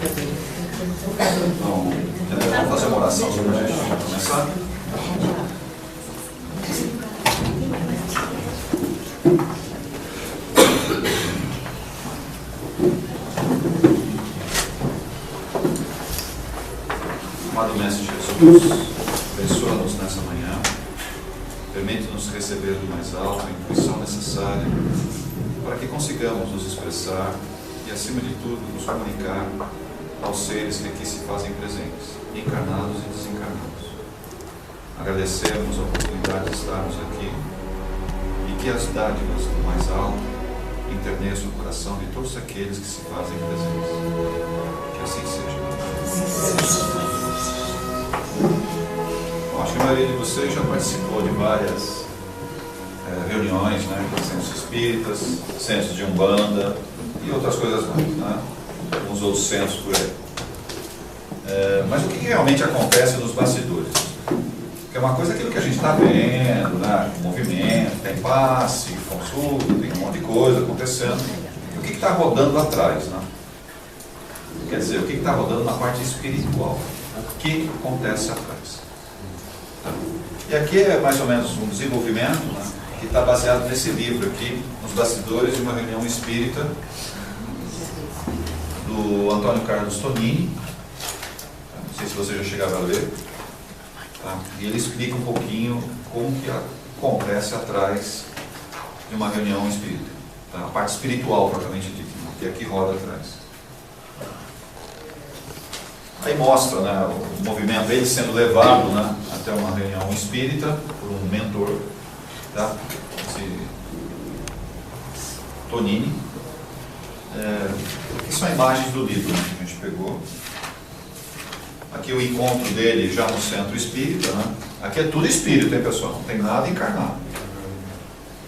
Então, vamos fazer uma oração sobre a gente começar? Amado Mestre Jesus, abençoa-nos nessa manhã, permite-nos receber do mais alto a intuição necessária para que consigamos nos expressar e, acima de tudo, nos comunicar aos seres que aqui se fazem presentes, encarnados e desencarnados. Agradecemos a oportunidade de estarmos aqui e que as dádivas do mais alto interneçam o coração de todos aqueles que se fazem presentes. Que assim seja. Bom, acho que a maioria de vocês já participou de várias reuniões, né, com centros espíritas, centros de Umbanda e outras coisas mais, né? Alguns outros centros por aí. Mas o que realmente acontece nos bastidores? Porque uma coisa é aquilo que a gente está vendo, né? Movimento, tem passe, consulta, tem um monte de coisa acontecendo. E o que está rodando atrás, né? Quer dizer, o que está rodando na parte espiritual? O que acontece atrás? Tá? E aqui é mais ou menos um desenvolvimento, né, que está baseado nesse livro aqui, Nos Bastidores de uma Reunião Espírita, do Antônio Carlos Tonini. Não sei se você já chegava a ler. Tá? E ele explica um pouquinho como que acontece atrás de uma reunião espírita. Tá? A parte espiritual, propriamente dita, que aqui roda atrás. Aí mostra, né, o movimento dele sendo levado, né, até uma reunião espírita por um mentor, tá? Esse Tonini. Aqui são imagens do livro, né, que a gente pegou. Aqui o encontro dele já no centro espírita, né? Aqui é tudo espírito, hein, pessoal? Não tem nada encarnado.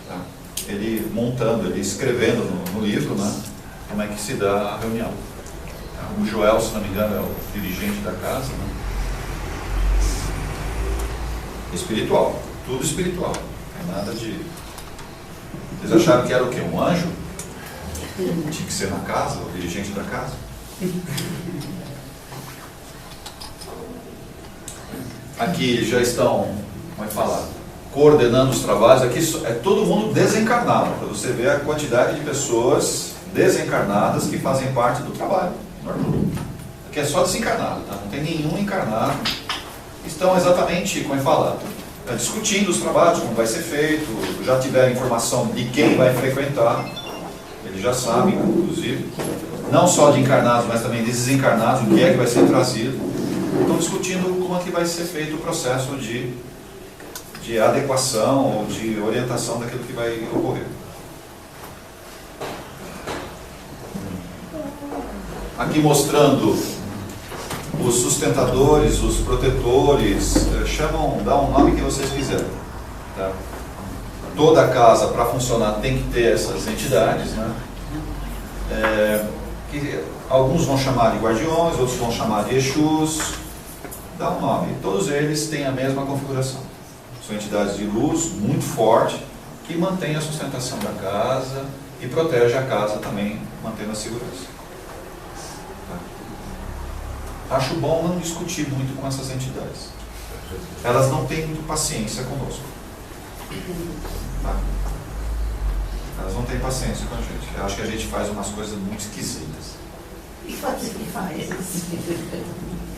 Tá? Ele montando, ele escrevendo no livro, né, como é que se dá a reunião. O Joel, se não me engano, é o dirigente da casa, né? Espiritual, tudo espiritual. Não tem nada de... Eles acharam que era o quê? Um anjo? Tinha que ser na casa, o dirigente da casa. Aqui já estão, como é que fala, coordenando os trabalhos. Aqui é todo mundo desencarnado, para você ver a quantidade de pessoas desencarnadas que fazem parte do trabalho. Aqui é só desencarnado, tá? Não tem nenhum encarnado. Estão exatamente, como é que fala, discutindo os trabalhos, como vai ser feito, já tiveram informação de quem vai frequentar, eles já sabem, inclusive, não só de encarnados, mas também de desencarnados, o que é que vai ser trazido. Estão discutindo como é que vai ser feito o processo de adequação ou de orientação daquilo que vai ocorrer. Aqui mostrando os sustentadores, os protetores, dá um nome que vocês quiserem. Tá? Toda a casa, para funcionar, tem que ter essas entidades, né? Que alguns vão chamar de guardiões, outros vão chamar de Exus, dá um nome. Todos eles têm a mesma configuração. São entidades de luz muito forte, que mantêm a sustentação da casa e protege a casa também, mantendo a segurança. Acho bom não discutir muito com essas entidades. Elas não têm muito paciência conosco. Tá? Elas não têm paciência com a gente. Eu acho que a gente faz umas coisas muito esquisitas. E você que faz?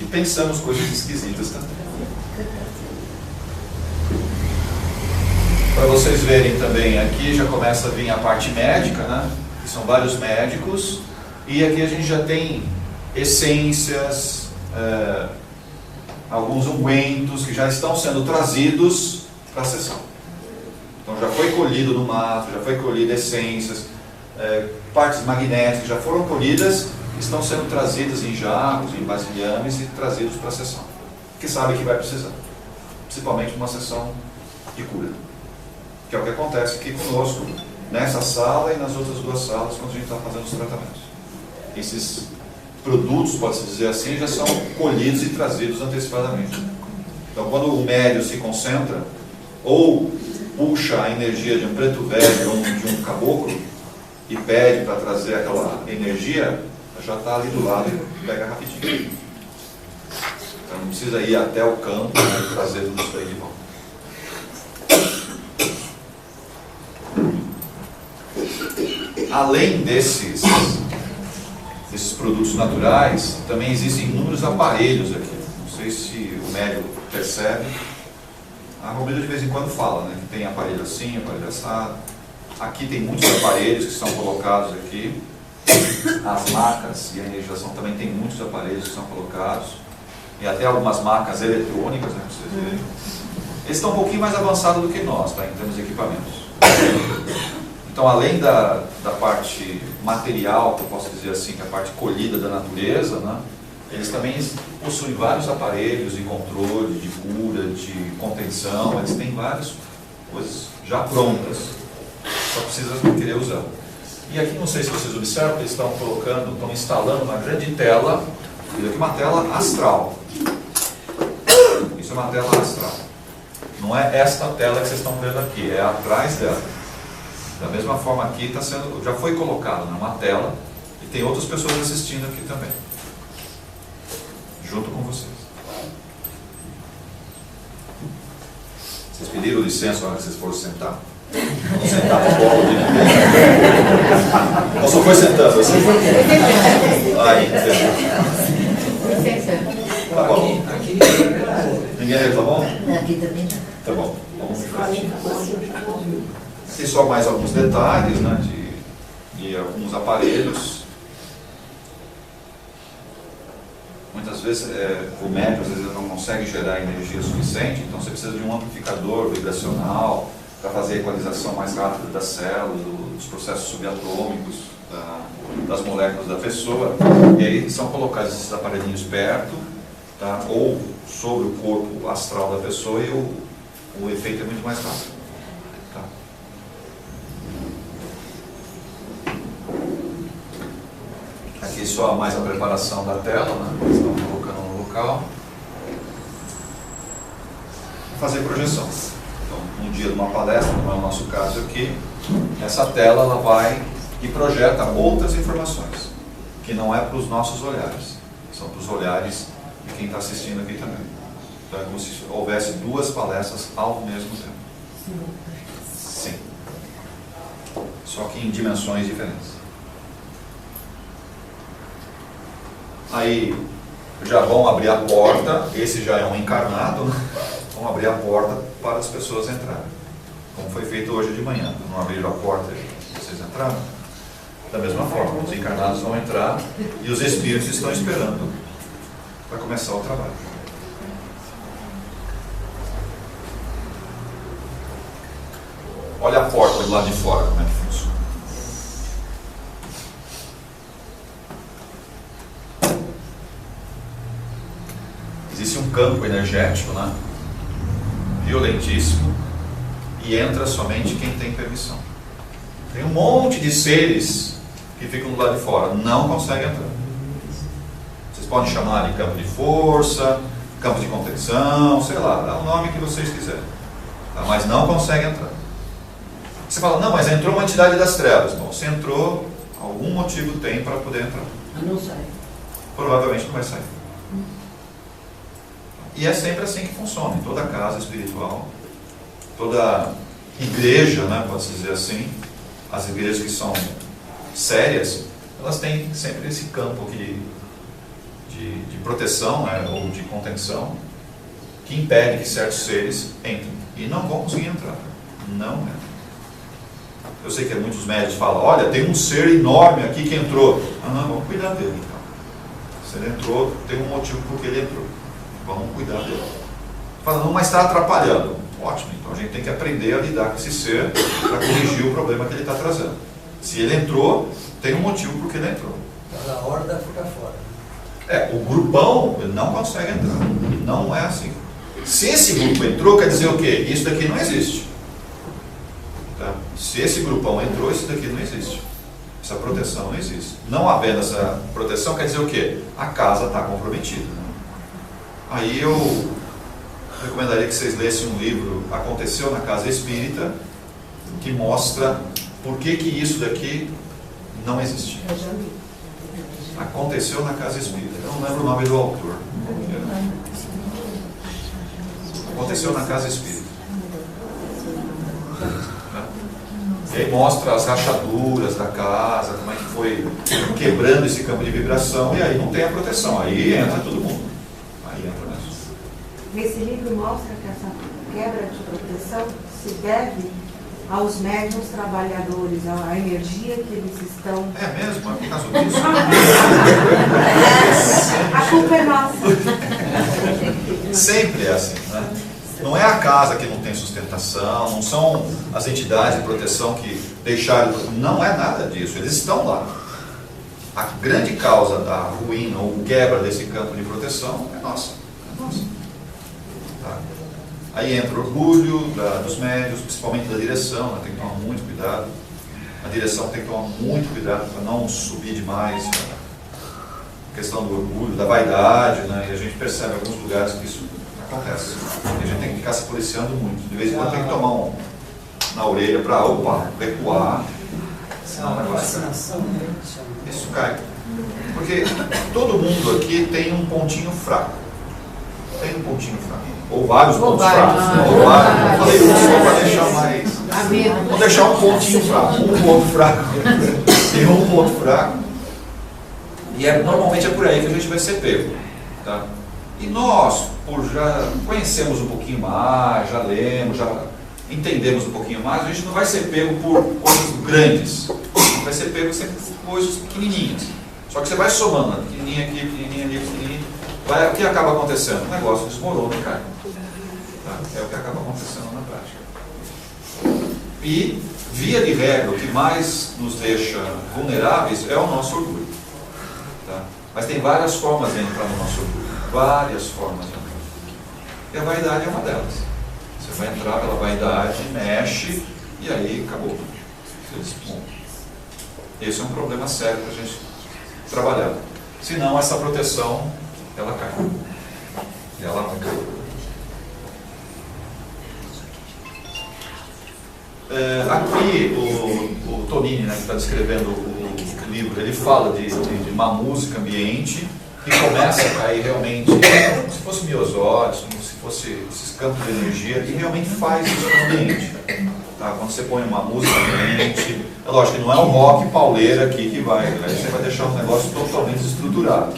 E pensamos coisas esquisitas também. Para vocês verem também, aqui já começa a vir a parte médica, né? Que são vários médicos. E aqui a gente já tem essências, alguns ungüentos que já estão sendo trazidos para a sessão. Então já foi colhido no mato, já foi colhido essências, partes magnéticas já foram colhidas, estão sendo trazidas em jarros, em vasilhames e trazidos para a sessão. Que sabe que vai precisar, principalmente numa sessão de cura, que é o que acontece aqui conosco, nessa sala e nas outras duas salas, quando a gente está fazendo os tratamentos. Esses produtos, pode-se dizer assim, já são colhidos e trazidos antecipadamente. Então, quando o médium se concentra, ou puxa a energia de um preto velho ou de um caboclo, e pede para trazer aquela energia, a já está ali do lado e pega rapidinho. Então não precisa ir até o campo e trazer tudo isso aí de volta. Além desses produtos naturais, também existem inúmeros aparelhos aqui. Não sei se o médico percebe. A Romilda de vez em quando fala, né, que tem aparelho assim, aparelho assado. Aqui tem muitos aparelhos que são colocados aqui. As macas e a energização também tem muitos aparelhos que são colocados. E até algumas macas eletrônicas, né, para vocês verem. Eles estão um pouquinho mais avançados do que nós, tá, em termos de equipamentos. Então, além da parte material, que eu posso dizer assim, que é a parte colhida da natureza, né, eles também possuem vários aparelhos de controle, de cura, de contenção. Eles têm várias coisas já prontas, só precisa querer usar. E aqui, não sei se vocês observam, eles estão instalando uma grande tela, e aqui uma tela astral. Isso é uma tela astral. Não é esta tela que vocês estão vendo aqui, é atrás dela. Da mesma forma, aqui já foi colocado numa tela e tem outras pessoas assistindo aqui também, junto com vocês. Vocês pediram licença na hora que vocês foram sentar? Não sentar no colo de ninguém. Ou só foi sentando assim? Aí, tá bom. Ninguém reclamou? Aqui também não. Tá bom, vamos em frente. Tem só mais alguns detalhes, né, de alguns aparelhos. Muitas vezes o médico às vezes não consegue gerar energia suficiente, então você precisa de um amplificador vibracional para fazer a equalização mais rápida das células, dos processos subatômicos, das moléculas da pessoa. E aí são colocados esses aparelhinhos perto, tá, ou sobre o corpo astral da pessoa, e o efeito é muito mais rápido. Tá. Aqui só mais a preparação da tela, né? Eles estão colocando no local. Fazer projeção. Então, um dia de uma palestra, como é o nosso caso aqui, essa tela ela vai e projeta outras informações, que não é para os nossos olhares, são para os olhares de quem está assistindo aqui também. Então é como se houvesse duas palestras ao mesmo tempo. Sim. Só que em dimensões diferentes. Aí já vão abrir a porta, esse já é um encarnado, né? Vão abrir a porta para as pessoas entrarem. Como foi feito hoje de manhã. Não abriram a porta e vocês entraram? Da mesma forma, os encarnados vão entrar e os espíritos estão esperando para começar o trabalho. Olha a porta do lado de fora, como é que funciona. Existe um campo energético, né? Violentíssimo, e entra somente quem tem permissão. Tem um monte de seres que ficam do lado de fora, não conseguem entrar. Vocês podem chamar de campo de força, campo de contenção, sei lá, dá o nome que vocês quiserem, tá? Mas não conseguem entrar. Você fala, não, mas entrou uma entidade das trevas. Bom, se entrou, algum motivo tem para poder entrar. Mas não sai. Provavelmente não vai sair. E é sempre assim que funciona, em toda casa espiritual, toda igreja, né, pode-se dizer assim, as igrejas que são sérias, elas têm sempre esse campo aqui de proteção, né, ou de contenção, que impede que certos seres entrem. E não vão conseguir entrar. Não entram. Eu sei que muitos médicos falam, olha, tem um ser enorme aqui que entrou. Ah, não, vamos cuidar dele então. Se ele entrou, tem um motivo por que ele entrou. Vamos cuidar dele. Fala, não, mas está atrapalhando. Ótimo, então a gente tem que aprender a lidar com esse ser para corrigir o problema que ele está trazendo. Se ele entrou, tem um motivo por que ele entrou. Está na hora de ficar fora. O grupão ele não consegue entrar. Não é assim. Se esse grupo entrou, quer dizer o quê? Isso daqui não existe. Tá? Se esse grupão entrou, isso daqui não existe. Essa proteção não existe. Não havendo essa proteção, quer dizer o quê? A casa está comprometida. Né? Aí eu recomendaria que vocês lessem um livro, Aconteceu na Casa Espírita, que mostra por que isso daqui não existe. Aconteceu na casa espírita. Eu não lembro o nome do autor. Aconteceu na casa espírita. E aí mostra as rachaduras da casa, como é que foi quebrando esse campo de vibração, e aí não tem a proteção. Aí entra todo mundo. Aí entra mesmo. Nesse livro mostra que essa quebra de proteção se deve aos médiuns trabalhadores, à energia que eles estão... É mesmo? É por causa disso? A culpa é nossa. Sempre é assim, né? Não é a casa que não tem sustentação, não são as entidades de proteção que deixaram... Não é nada disso, eles estão lá. A grande causa da ruína ou quebra desse campo de proteção é nossa. É nossa. Tá? Aí entra o orgulho dos médios, principalmente da direção, né? Tem que tomar muito cuidado. A direção tem que tomar muito cuidado para não subir demais. A questão do orgulho, da vaidade, né? E a gente percebe em alguns lugares que isso acontece. E a gente tem que ficar se policiando muito. De vez em quando tem que tomar na orelha para, recuar. Senão o negócio cai. Isso cai. Porque todo mundo aqui tem um pontinho fraco. Tem um pontinho fraco. Ou vários pontos fracos. Ou vários. Eu falei só para deixar mais. Vou deixar um pontinho fraco. Um ponto fraco. Tem um ponto fraco. E normalmente é por aí que a gente vai ser pego. Tá? E nós, por já conhecemos um pouquinho mais, já lemos, já entendemos um pouquinho mais, a gente não vai ser pego por coisas grandes. Vai ser pego sempre por coisas pequenininhas. Só que você vai somando, pequenininha aqui, pequenininha ali, pequenininha. O que acaba acontecendo? O negócio desmorona e cai. Tá? É o que acaba acontecendo na prática. E, via de regra, o que mais nos deixa vulneráveis é o nosso orgulho. Tá? Mas tem várias formas de entrar no nosso orgulho. Várias formas de entrar. E a vaidade é uma delas. Você vai entrar pela vaidade, mexe, e aí acabou. Esse é um problema sério para a gente trabalhar. Senão, essa proteção, ela cai. E ela vai cair. Aqui, o Tonini, né, que está descrevendo o livro, ele fala de uma música ambiente que começa a cair realmente, como se fosse miosótis, como se fosse esses campos de energia, que realmente faz isso no ambiente. Tá? Quando você põe uma música ambiente, é lógico que não é um rock pauleira aqui que vai, aí você vai deixar um negócio totalmente estruturado.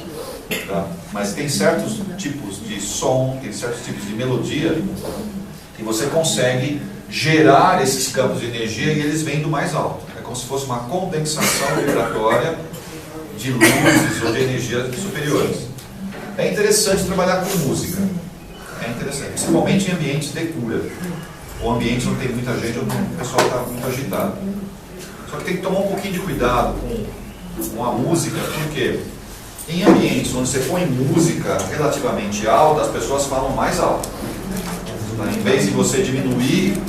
Tá? Mas tem certos tipos de som, tem certos tipos de melodia que você consegue gerar esses campos de energia e eles vêm do mais alto. É como se fosse uma condensação vibratória de luzes ou de energias superiores. É interessante trabalhar com música. É interessante, principalmente em ambientes de cura. Ou ambientes onde tem muita gente, onde o pessoal está muito agitado. Só que tem que tomar um pouquinho de cuidado com a música, porque em ambientes onde você põe música relativamente alta, as pessoas falam mais alto. Tá? Em vez de você diminuir,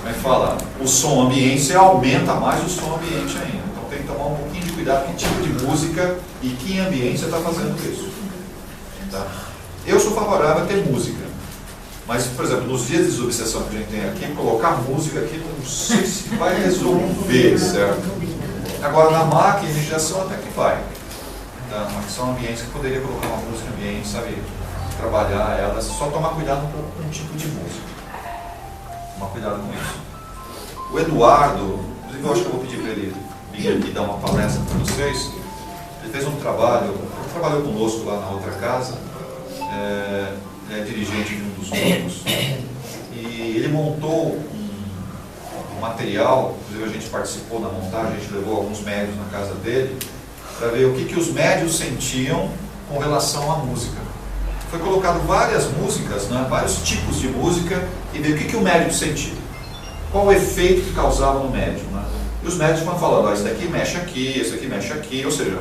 vai falar, o som ambiente, você aumenta mais o som ambiente ainda. Então tem que tomar um pouquinho de cuidado com que tipo de música e que ambiente você está fazendo isso. Tá? Eu sou favorável a ter música. Mas, por exemplo, nos dias de desobsessão que a gente tem aqui, colocar música aqui não sei se vai resolver, certo? Agora, na máquina de injeção até que vai. Tá? Mas são ambientes que poderia colocar uma música ambiente, sabe? Trabalhar ela, só tomar cuidado com um tipo de música. Tomar cuidado com isso. O Eduardo, inclusive eu acho que eu vou pedir para ele vir aqui dar uma palestra para vocês. Ele fez um trabalho, ele trabalhou conosco lá na outra casa. Ele é dirigente de um dos grupos e ele montou um material, inclusive a gente participou na montagem, a gente levou alguns médios na casa dele para ver o que os médios sentiam com relação à música. Foi colocado várias músicas, né, vários tipos de música e ver o que o médium sentia, qual o efeito que causava no médium. Né? E os médios foram falando, isso daqui mexe aqui, isso aqui mexe aqui, ou seja,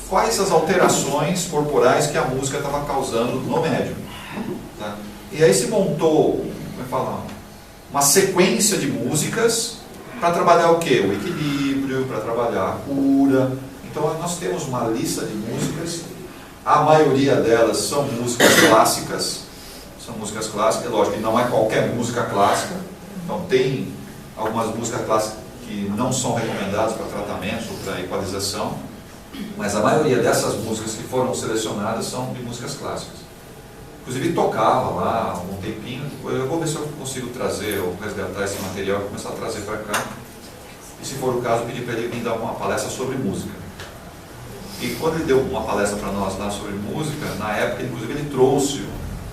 quais as alterações corporais que a música estava causando no médium. Tá? E aí se montou, uma sequência de músicas para trabalhar o quê? O equilíbrio, para trabalhar a cura. Então nós temos uma lista de músicas, a maioria delas são músicas clássicas, é lógico que não é qualquer música clássica, então tem algumas músicas clássicas que não são recomendadas para tratamento ou para equalização, Mas a maioria dessas músicas que foram selecionadas são de músicas clássicas. Inclusive tocava lá há um tempinho, eu vou ver se eu consigo trazer ou resgatar esse material e começar a trazer para cá. E se for o caso, pedir para ele vir dar uma palestra sobre música. E quando ele deu uma palestra para nós lá sobre música, na época, inclusive, ele trouxe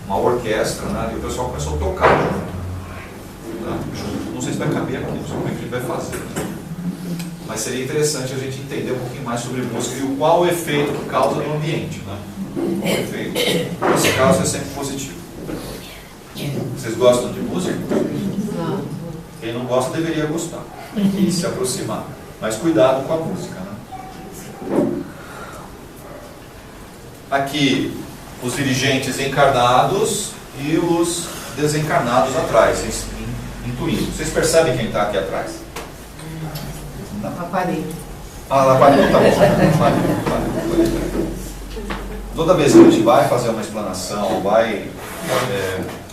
uma orquestra, né, e o pessoal começou a tocar. Tá? Não sei se vai caber aqui, não sei como é que ele vai fazer. Né? Mas seria interessante a gente entender um pouquinho mais sobre música e qual o efeito que causa no ambiente. Né? Qual o efeito? Nesse caso é sempre positivo. Vocês gostam de música? Não. Quem não gosta deveria gostar e se aproximar. Mas cuidado com a música. Né? Aqui os dirigentes encarnados e os desencarnados atrás, intuindo. Vocês percebem quem está aqui atrás? Aparelho. Ah, aparelho, tá bom. Toda vez que a gente vai fazer uma explanação, vai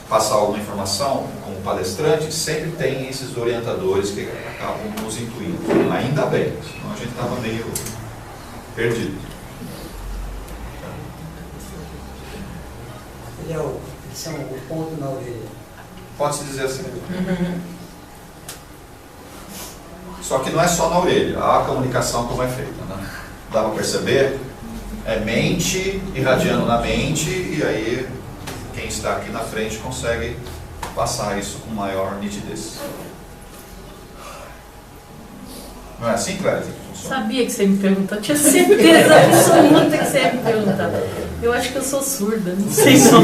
passar alguma informação como palestrante, sempre tem esses orientadores que acabam nos intuindo. Ainda bem, senão a gente estava meio perdido. Eles são o ponto na orelha. Pode-se dizer assim. Só que não é só na orelha, a comunicação como é feita. Né? Dá para perceber? É mente irradiando na mente, e aí quem está aqui na frente consegue passar isso com maior nitidez. Não é assim, Clélia? Sabia que você ia me perguntar, tinha certeza absoluta que você ia me perguntar. Eu acho que eu sou surda, não sei não.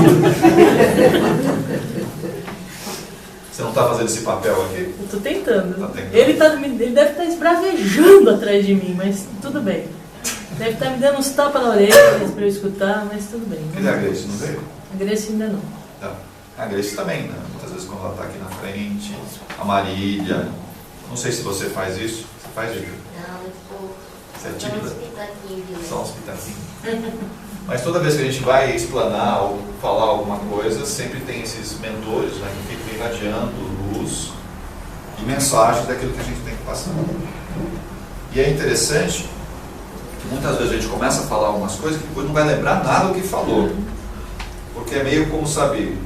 Você não está fazendo esse papel aqui? Eu estou tentando. Tá tentando. Ele deve estar esbravejando atrás de mim, mas tudo bem. Deve estar me dando uns tapas na orelha para eu escutar, mas tudo bem. Cadê a Grace? Não veio? A Grace ainda não. Tá. A Grace também, né? Muitas vezes quando ela está aqui na frente. A Marília. Não sei se você faz isso. Você faz, Vivi? Não, eu sou Você é só tímida? uns pitaquinhos de Só uns pitaquinhos. Mas toda vez que a gente vai explanar ou falar alguma coisa, sempre tem esses mentores, né, que ficam irradiando luz e mensagens daquilo que a gente tem que passar. E é interessante que muitas vezes a gente começa a falar algumas coisas que depois não vai lembrar nada do que falou. Porque é meio como, sabe,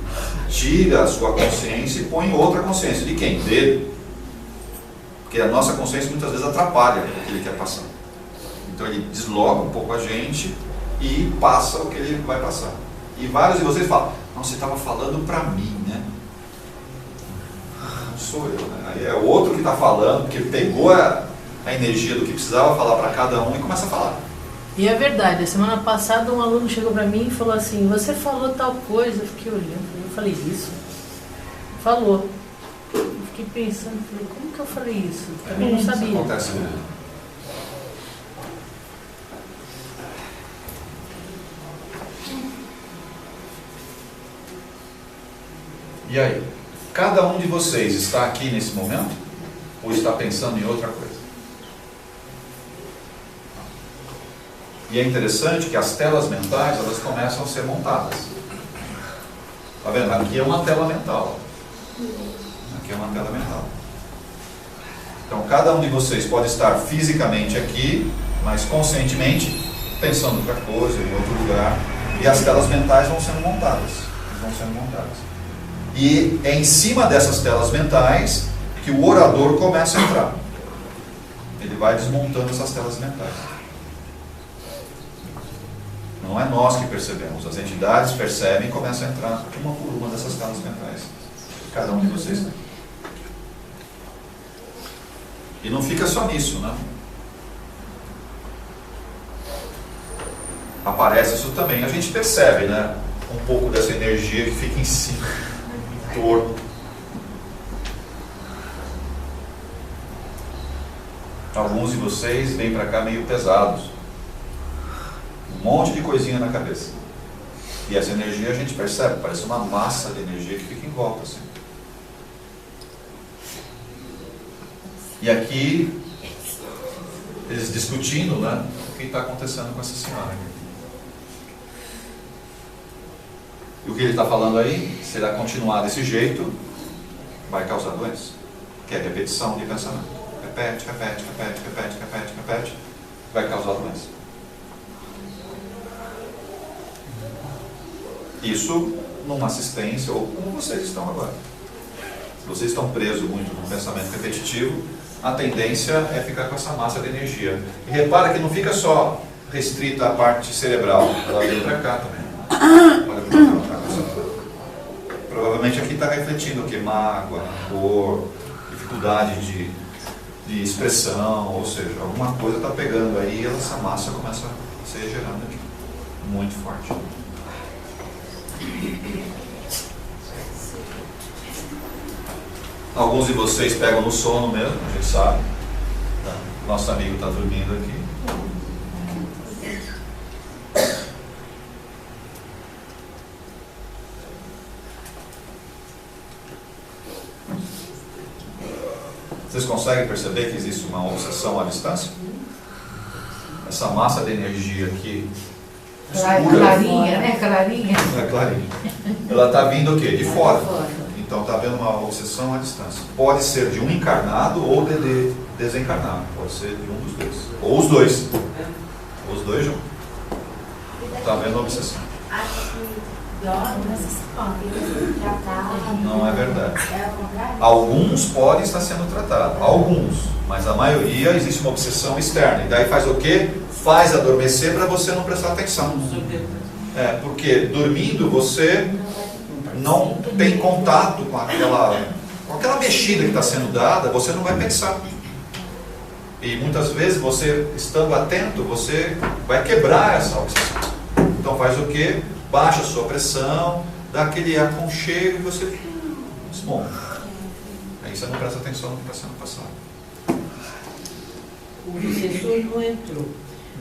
tira a sua consciência e põe outra consciência. De quem? Dele. Porque a nossa consciência muitas vezes atrapalha o que ele quer passar. Então ele desloca um pouco a gente e passa o que ele vai passar. E vários de vocês falam, não, você estava falando para mim, né? Não sou eu, né? Aí é o outro que está falando, porque ele pegou a energia do que precisava falar para cada um e começa a falar. E é verdade, a semana passada um aluno chegou para mim e falou assim, você falou tal coisa, eu fiquei olhando, eu falei isso? Falou. Eu fiquei pensando, falei, como que eu falei isso? Também não sabia. Isso acontece mesmo. E aí? Cada um de vocês está aqui nesse momento? Ou está pensando em outra coisa? E é interessante que as telas mentais, elas começam a ser montadas. Está vendo? Aqui é uma tela mental. Aqui é uma tela mental. Então, cada um de vocês pode estar fisicamente aqui, mas conscientemente pensando em outra coisa, em outro lugar. E as telas mentais vão sendo montadas. Vão sendo montadas. E é em cima dessas telas mentais que o orador começa a entrar. Ele vai desmontando essas telas mentais. Não é nós que percebemos, as entidades percebem e começam a entrar uma por uma dessas telas mentais. Cada um de vocês tem. E não fica só nisso, né? Aparece isso também. A gente percebe, né? Um pouco dessa energia que fica em cima, em torno. Alguns de vocês vêm para cá meio pesados. Um monte de coisinha na cabeça. E essa energia a gente percebe, parece uma massa de energia que fica em volta assim. E aqui, eles discutindo, né, o que está acontecendo com essa senhora aqui. E o que ele está falando aí, se ele continuar desse jeito, vai causar doença. Que é repetição de pensamento. Repete, repete, repete, repete, repete, repete, vai causar doença. Isso numa assistência ou como vocês estão agora. Se vocês estão presos muito no pensamento repetitivo, a tendência é ficar com essa massa de energia. E repara que não fica só restrita à parte cerebral, ela vem para cá também. Olha como ela está com essa... Provavelmente aqui está refletindo o que? Mágoa, rancor, dificuldade de expressão, ou seja, alguma coisa está pegando aí e essa massa começa a ser gerada aqui. Muito forte. Alguns de vocês pegam no sono mesmo, a gente sabe. Nosso amigo está dormindo aqui. Vocês conseguem perceber que existe uma obsessão à distância? Essa massa de energia aqui, Clarinha, né? Clarinha. é clarinha. Ela está vindo o quê? De fora. Então está havendo uma obsessão à distância. Pode ser de um encarnado ou de desencarnado. Pode ser de um dos dois. Ou os dois. Ou os dois juntos. Está havendo uma obsessão. Acho que dorme, tratado. Não é verdade. É o contrário? Alguns podem estar sendo tratados. Alguns. Mas a maioria existe uma obsessão externa. E daí faz o quê? Faz adormecer para você não prestar atenção. Porque dormindo você não tem contato com aquela mexida que está sendo dada, você não vai pensar. E muitas vezes você, estando atento, você vai quebrar essa obsessão. Então faz o quê? Baixa a sua pressão, dá aquele aconchego e você desmonta. Aí você não presta atenção no que está sendo passado. O obsessor não entrou.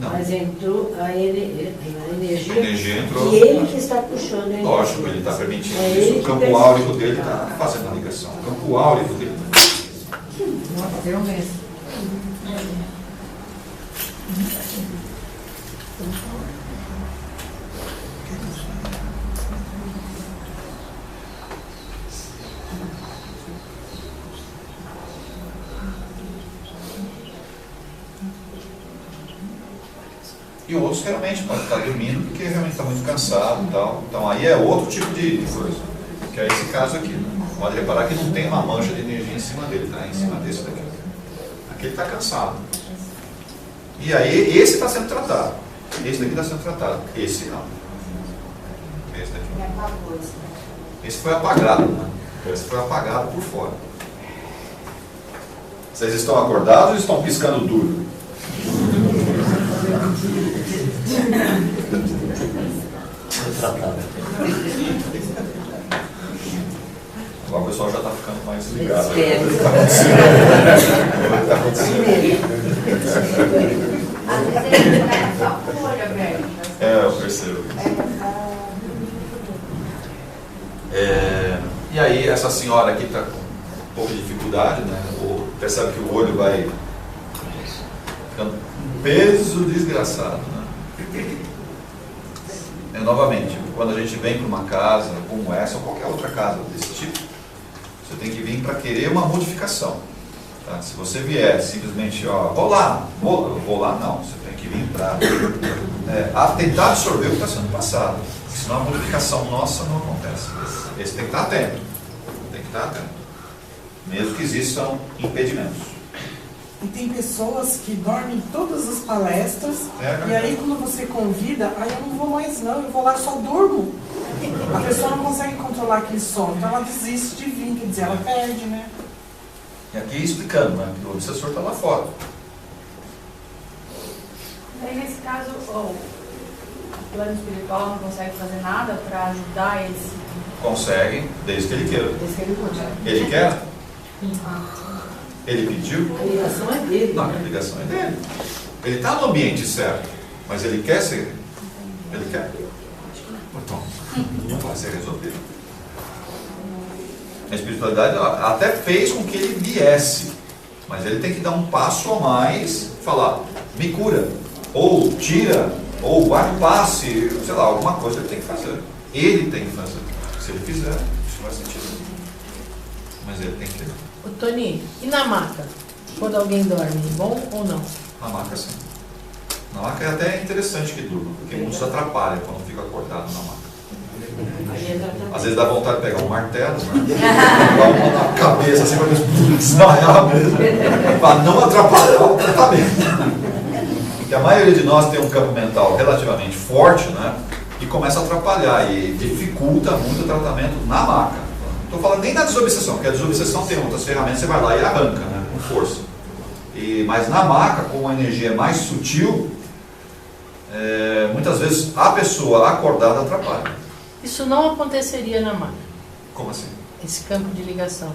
Não. Mas entrou a energia, A energia entrou. e ele que está puxando a energia. Lógico, ele está permitindo É isso. ele O que campo permite. áurico dele está fazendo a ligação. O campo áurico dele. Nossa, eu mesmo. E outros realmente podem estar dormindo porque realmente está muito cansado e tal. Então aí é outro tipo de coisa. Que é esse caso aqui. Pode reparar que não tem uma mancha de energia em cima dele, tá? Em cima desse daqui. Aqui ele está cansado. E aí esse está sendo tratado. Esse daqui está sendo tratado. Esse não. Esse daqui. Esse foi apagado, né? Esse foi apagado por fora. Vocês estão acordados ou estão piscando duro? Agora o pessoal já está ficando mais ligado. O que está acontecendo? Às vezes ele fica só com o olho aberto. Eu percebo. E aí essa senhora aqui está com um pouco de dificuldade, né? Ou percebe que o olho vai ficando um peso desgraçado, né? Novamente, quando a gente vem para uma casa como essa ou qualquer outra casa desse tipo, você tem que vir para querer uma modificação. Tá? Se você vier simplesmente, vou lá, não. Você tem que vir para tentar absorver o que está sendo passado. Senão a modificação nossa não acontece. Esse tem que estar atento. Tem que estar atento. Mesmo que existam impedimentos. E tem pessoas que dormem em todas as palestras, e aí quando você convida, aí eu não vou mais não, eu vou lá só durmo. A pessoa não consegue controlar aquele sono, então ela desiste de vir, quer dizer, ela perde, né? E aqui explicando, né? Que o obsessor está lá fora. Aí nesse caso, o plano espiritual não consegue fazer nada para ajudar esse. Consegue, desde que ele queira. Desde que ele consegue. Ele quer? Ele pediu? A ligação é dele. Não, a ligação é dele. Ele está no ambiente certo, mas ele quer ser. Ele quer. Então, não vai ser resolvido. A espiritualidade até fez com que ele viesse, mas ele tem que dar um passo a mais, falar, me cura, ou tira, ou guarda um passe, sei lá, alguma coisa ele tem que fazer. Ele tem que fazer. Se ele fizer, isso faz sentido. Mas ele tem que. Ô, Tony, e na maca? Quando alguém dorme, bom ou não? Na maca, sim. Na maca é até interessante que durma, porque muitos atrapalham quando ficam acordados na maca. Às vezes dá vontade de pegar um martelo, né? Dar uma na cabeça, assim, para desmaiar mesmo. Para não atrapalhar o tratamento. Porque a maioria de nós tem um campo mental relativamente forte, né? E começa a atrapalhar e dificulta muito o tratamento na maca. Não estou falando nem da desobsessão, porque a desobsessão tem outras ferramentas, você vai lá e arranca, né? Com força. Mas na maca, como a energia é mais sutil, muitas vezes a pessoa acordada atrapalha. Isso não aconteceria na maca. Como assim? Esse campo de ligação.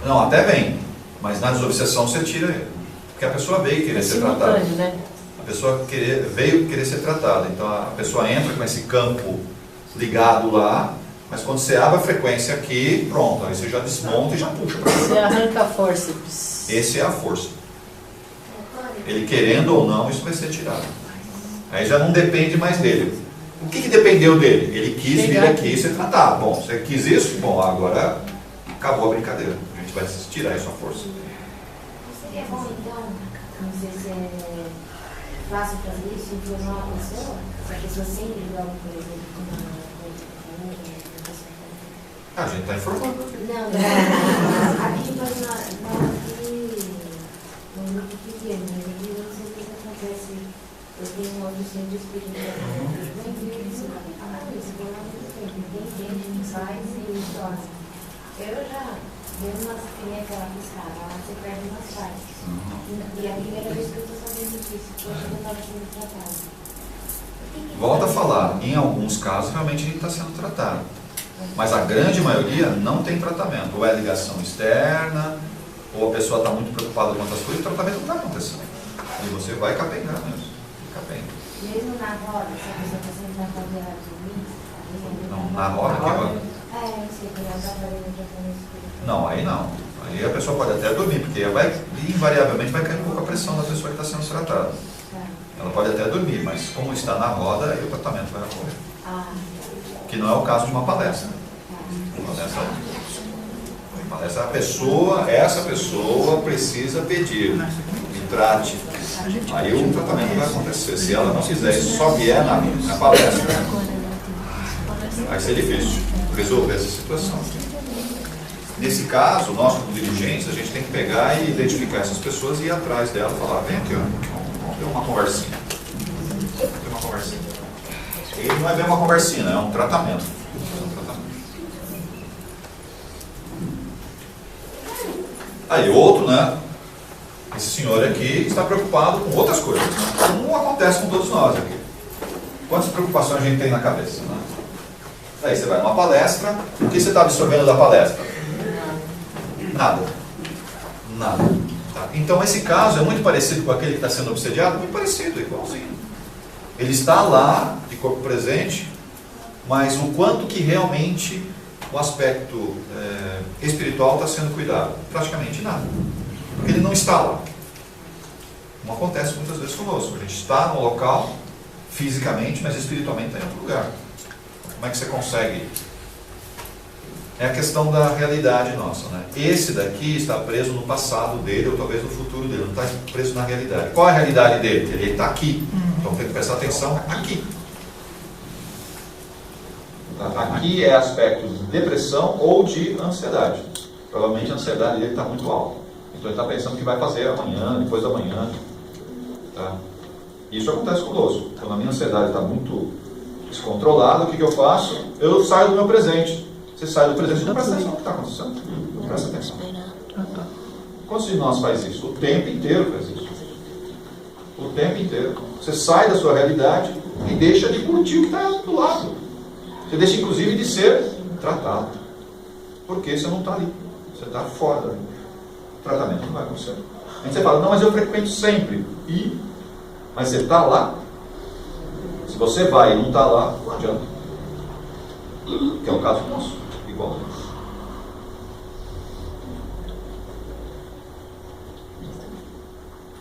Não, até vem, mas na desobsessão você tira ele. Porque a pessoa veio querer ser tratada. Né? A pessoa veio querer ser tratada. Então a pessoa entra com esse campo ligado lá, mas quando você abre a frequência aqui, pronto, aí você já desmonta e já puxa para você arranca a força. Esse é a força. Ele querendo ou não, isso vai ser tirado. Aí já não depende mais dele. O que dependeu dele? Ele quis vir aqui e ser tratado. Bom, você quis isso? Bom, agora acabou a brincadeira. A gente vai tirar isso à força. Seria bom, então, não sei se é fácil fazer isso, informar uma pessoa, se a pessoa sempre joga, por exemplo, com uma a gente está informando. Não, aqui no grupo pequeno, mas aqui não sei o que acontece. Eu tenho um outro centro espiritual. Tem gente que faz e gosta. Eu já dei umas crianças que ela piscava, você perde umas partes. E a primeira vez que eu estou fazendo isso, hoje eu estava sendo tratada. Volta a falar, em alguns casos realmente a gente está sendo tratado. Mas a grande maioria não tem tratamento. Ou é ligação externa, ou a pessoa está muito preocupada com outras coisas, o tratamento não está acontecendo. E você vai capengar mesmo. Capenga. Mesmo na roda, se a pessoa está sendo tratada de mim, não, na roda que vai. Não, aí não. Aí a pessoa pode até dormir, porque invariavelmente vai cair um pouco a pressão da pessoa que está sendo tratada. Ela pode até dormir, mas como está na roda, aí o tratamento vai ocorrer. Que não é o caso de uma palestra. Uma palestra, essa pessoa precisa pedir, me trate. Aí o tratamento vai acontecer. Se ela não fizer isso, só vier na palestra, vai ser difícil resolver essa situação. Nesse caso, nós como dirigentes, a gente tem que pegar e identificar essas pessoas e ir atrás dela e falar, vem aqui, vamos ter uma conversinha. E não é bem uma conversinha, é um tratamento. Aí outro, né? Esse senhor aqui está preocupado com outras coisas, né? Como acontece com todos nós aqui. Quantas preocupações a gente tem na cabeça, né? Aí você vai numa palestra, o que você está absorvendo da palestra? Nada. Tá? Então esse caso é muito parecido com aquele que está sendo obsediado, muito parecido, igualzinho. Ele está lá, de corpo presente, mas o quanto que realmente o aspecto espiritual está sendo cuidado? Praticamente nada. Porque ele não está lá. Como acontece muitas vezes conosco. A gente está no local, fisicamente, mas espiritualmente está em outro lugar. Como é que você consegue? É a questão da realidade nossa, né? Esse daqui está preso no passado dele, ou talvez no futuro dele, não está preso na realidade. Qual é a realidade dele? Ele está aqui. Então tem que prestar atenção aqui. Aqui é aspecto de depressão ou de ansiedade. Provavelmente a ansiedade dele está muito alta. Então ele está pensando o que vai fazer amanhã, depois da manhã. Tá? Isso acontece conosco. Quando a minha ansiedade está muito descontrolada, o que eu faço? Eu saio do meu presente. Você sai do presente e não presta atenção no que está acontecendo. Não presta atenção. Quantos de nós faz isso? O tempo inteiro faz isso. O tempo inteiro. Você sai da sua realidade e deixa de curtir o que está do lado. Você deixa inclusive de ser tratado. Porque você não está ali. Você está fora. O tratamento não vai acontecer. Aí você fala, não, mas eu frequento sempre. Mas você está lá? Se você vai e não está lá, não adianta. Que é o caso nosso. Igual.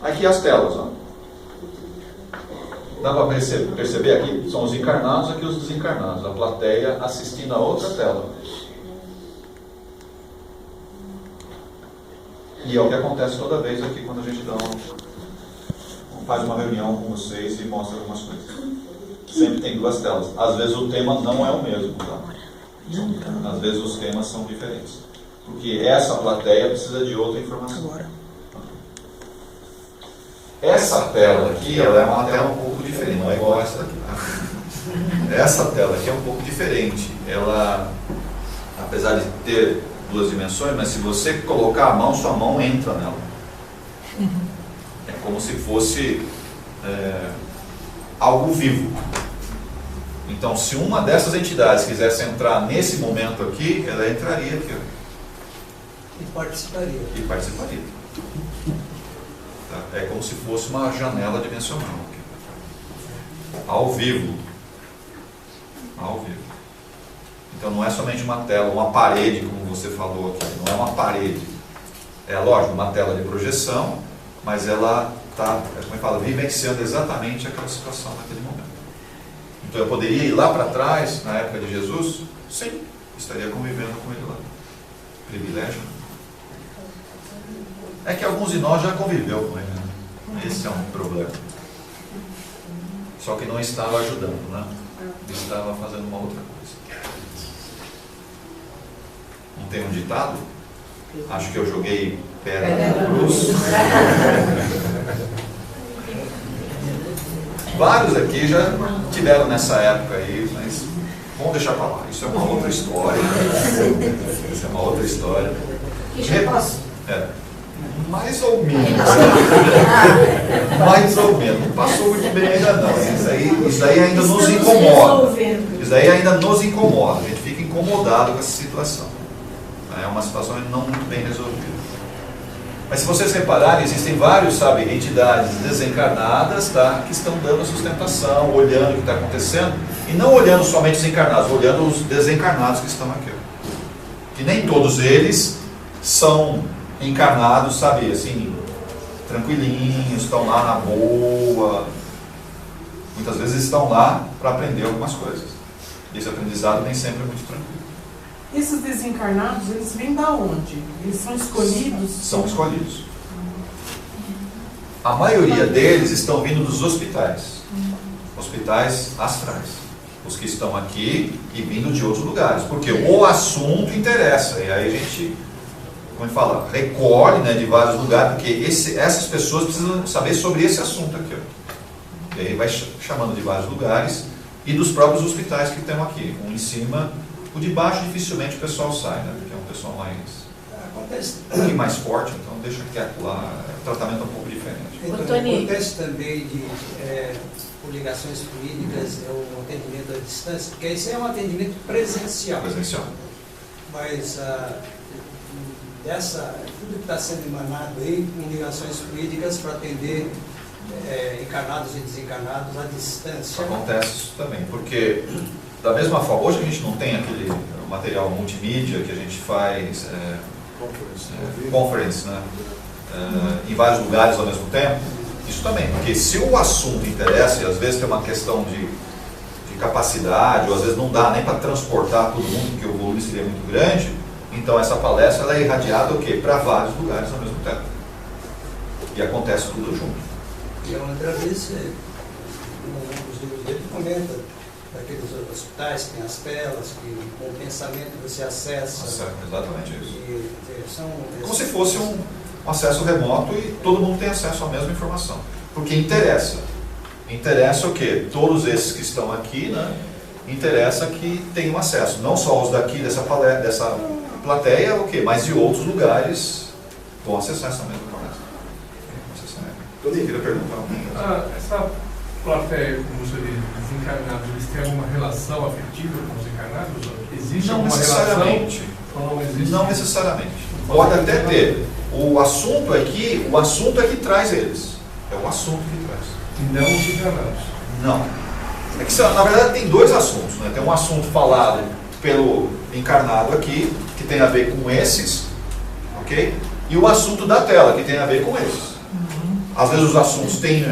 Aqui as telas, ó. Dá para perceber aqui? São os encarnados, aqui os desencarnados. A plateia assistindo a outra tela. E é o que acontece toda vez aqui quando a gente faz uma reunião com vocês e mostra algumas coisas. sempre tem duas telas. Às vezes o tema não é o mesmo, tá? Às vezes os temas são diferentes. Porque essa plateia precisa de outra informação. Essa tela aqui, ela é uma tela um pouco diferente, não é igual essa daqui. Tá? Essa tela aqui é um pouco diferente. Ela, apesar de ter duas dimensões, mas se você colocar a mão, sua mão entra nela. É como se fosse algo vivo. Então, se uma dessas entidades quisesse entrar nesse momento aqui, ela entraria aqui. E participaria. E participaria. Tá? É como se fosse uma janela dimensional aqui. Ao vivo. Ao vivo. Então não é somente uma tela, uma parede, como você falou aqui. Não é uma parede. É lógico, uma tela de projeção, mas ela está, como eu falo, vivenciando exatamente aquela situação naquele momento. Então eu poderia ir lá para trás, na época de Jesus? Sim, estaria convivendo com ele lá. Privilégio. É que alguns de nós já conviveu com ele, né? Esse é um problema. Só que não estava ajudando, né? Ele estava fazendo uma outra coisa. Não tem um ditado? Acho que eu joguei pedra na cruz. Vários aqui já tiveram nessa época aí, mas vamos deixar para lá. Isso é uma outra história. Isso é uma outra história. Mais ou menos. Mais ou menos. Passou muito bem ainda não. Isso daí ainda nos incomoda. Isso daí ainda nos incomoda. A gente fica incomodado com essa situação. É uma situação não muito bem resolvida. Mas se vocês repararem, existem vários, entidades desencarnadas, tá, que estão dando sustentação, olhando o que está acontecendo, e não olhando somente os encarnados, olhando os desencarnados que estão aqui. Que nem todos eles são encarnados, assim, tranquilinhos, estão lá na boa. Muitas vezes estão lá para aprender algumas coisas. Esse aprendizado nem sempre é muito tranquilo. Esses desencarnados, eles vêm da onde? Eles são escolhidos? São escolhidos. A maioria deles estão vindo dos hospitais. Hospitais astrais. Os que estão aqui e vindo de outros lugares. Porque o assunto interessa. E aí a gente, como ele fala, recolhe, né, de vários lugares, porque essas pessoas precisam saber sobre esse assunto aqui. Ó. E aí vai chamando de vários lugares e dos próprios hospitais que estão aqui. Um em cima. O de baixo dificilmente o pessoal sai, né? Porque é um pessoal um pouquinho mais forte, então deixa quieto lá, o tratamento é um pouco diferente. Então, acontece também de por ligações fluídicas, o atendimento à distância, porque esse é um atendimento presencial. Presencial. Mas tudo que está sendo emanado aí em ligações fluídicas para atender encarnados e desencarnados à distância. Acontece isso também, porque da mesma forma, hoje a gente não tem aquele material multimídia que a gente faz conference, né? Em vários lugares ao mesmo tempo. Isso também, porque se o assunto interessa, e às vezes tem uma questão de capacidade, ou às vezes não dá nem para transportar todo mundo, porque o volume seria muito grande, então essa palestra ela é irradiada para vários lugares ao mesmo tempo. E acontece tudo junto. E a outra vez, os livros dele comenta daqueles hospitais que tem as telas, que com o pensamento você acessa. Exatamente isso. Como se fosse um acesso remoto e todo mundo tem acesso à mesma informação. Porque interessa. Interessa o quê? Todos esses que estão aqui, né? Interessa que tenham acesso. Não só os daqui dessa plateia, o quê? Mas de outros lugares vão acessar essa mesma palestra. Eu queria perguntar. Essa plateia, como você diz, desencarnados, eles têm alguma relação afetiva com os encarnados? Existe não alguma necessariamente. relação? Ou não existe? Não necessariamente. Pode até ter. O assunto é que traz eles. É o assunto que traz. E não os encarnados? Não. É que, na verdade, tem dois assuntos. Né? Tem um assunto falado pelo encarnado aqui, que tem a ver com esses, ok? E o assunto da tela, que tem a ver com esses. Às vezes os assuntos têm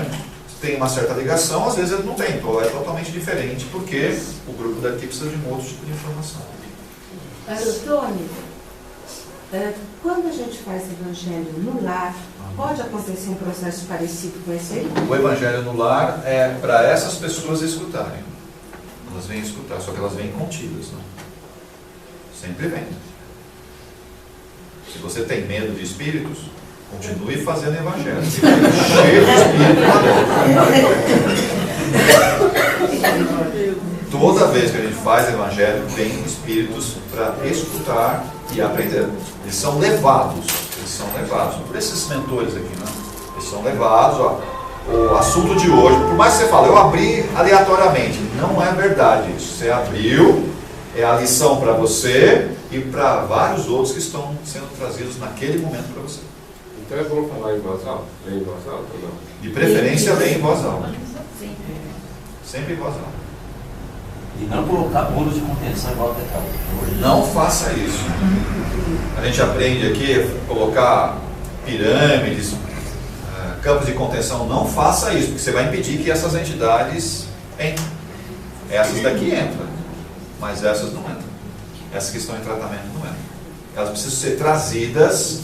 uma certa ligação, às vezes não tem. Então é totalmente diferente, porque o grupo daqui precisa de um outro tipo de informação. Tony, quando a gente faz evangelho no lar, pode acontecer um processo parecido com esse aí? O evangelho no lar é para essas pessoas escutarem. Elas vêm escutar, só que elas vêm contidas, né? Sempre vem. Se você tem medo de espíritos, continue fazendo evangelho. Cheio de espírito lá dentro. Toda vez que a gente faz evangelho, tem espíritos para escutar e aprender. Eles são levados por esses mentores aqui, né? Eles são levados, ó. O assunto de hoje, por mais que você fale, eu abri aleatoriamente, não é verdade isso. Você abriu, é a lição para você e para vários outros que estão sendo trazidos naquele momento para você. Então é bom falar em voz alta? Ler em voz alta ou não? De preferência, ler em voz alta. Sempre em voz alta. E não colocar bolos de contenção igual até cá. Não faça isso. A gente aprende aqui a colocar pirâmides, campos de contenção. Não faça isso, porque você vai impedir que essas entidades entrem. Essas daqui entram, mas essas não entram. Essas que estão em tratamento não entram. Elas precisam ser trazidas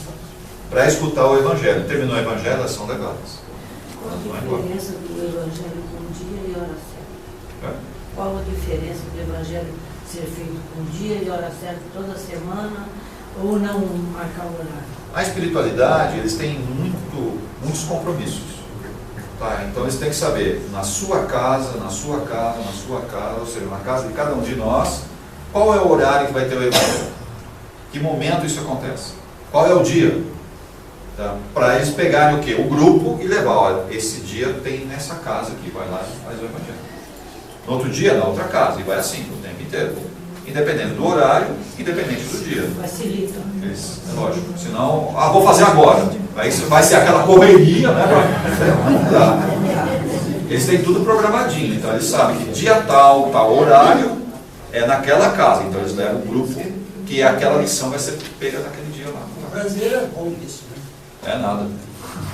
para escutar o Evangelho. Terminou o Evangelho, elas são levadas. Qual a diferença do Evangelho com dia e hora certa? Qual a diferença do Evangelho ser feito com dia e hora certa toda semana ou não marcar o horário? A espiritualidade, eles têm muitos compromissos. Tá? Então eles têm que saber, na sua casa, ou seja, na casa de cada um de nós, qual é o horário que vai ter o Evangelho? Que momento isso acontece? Qual é o dia? Tá? Para eles pegarem o quê? O grupo e levar, olha, esse dia tem nessa casa aqui, vai lá e faz o Evangelho. No outro dia, na outra casa, e vai assim, o tempo inteiro. Independente do horário, independente do dia. Facilita. É lógico. Senão, vou fazer agora. Aí vai ser aquela correria, né? Eles têm tudo programadinho, então eles sabem que dia tal horário é naquela casa. Então eles levam o grupo, que aquela lição vai ser pega naquele dia lá. O brasileiro é bom nisso, né? É nada.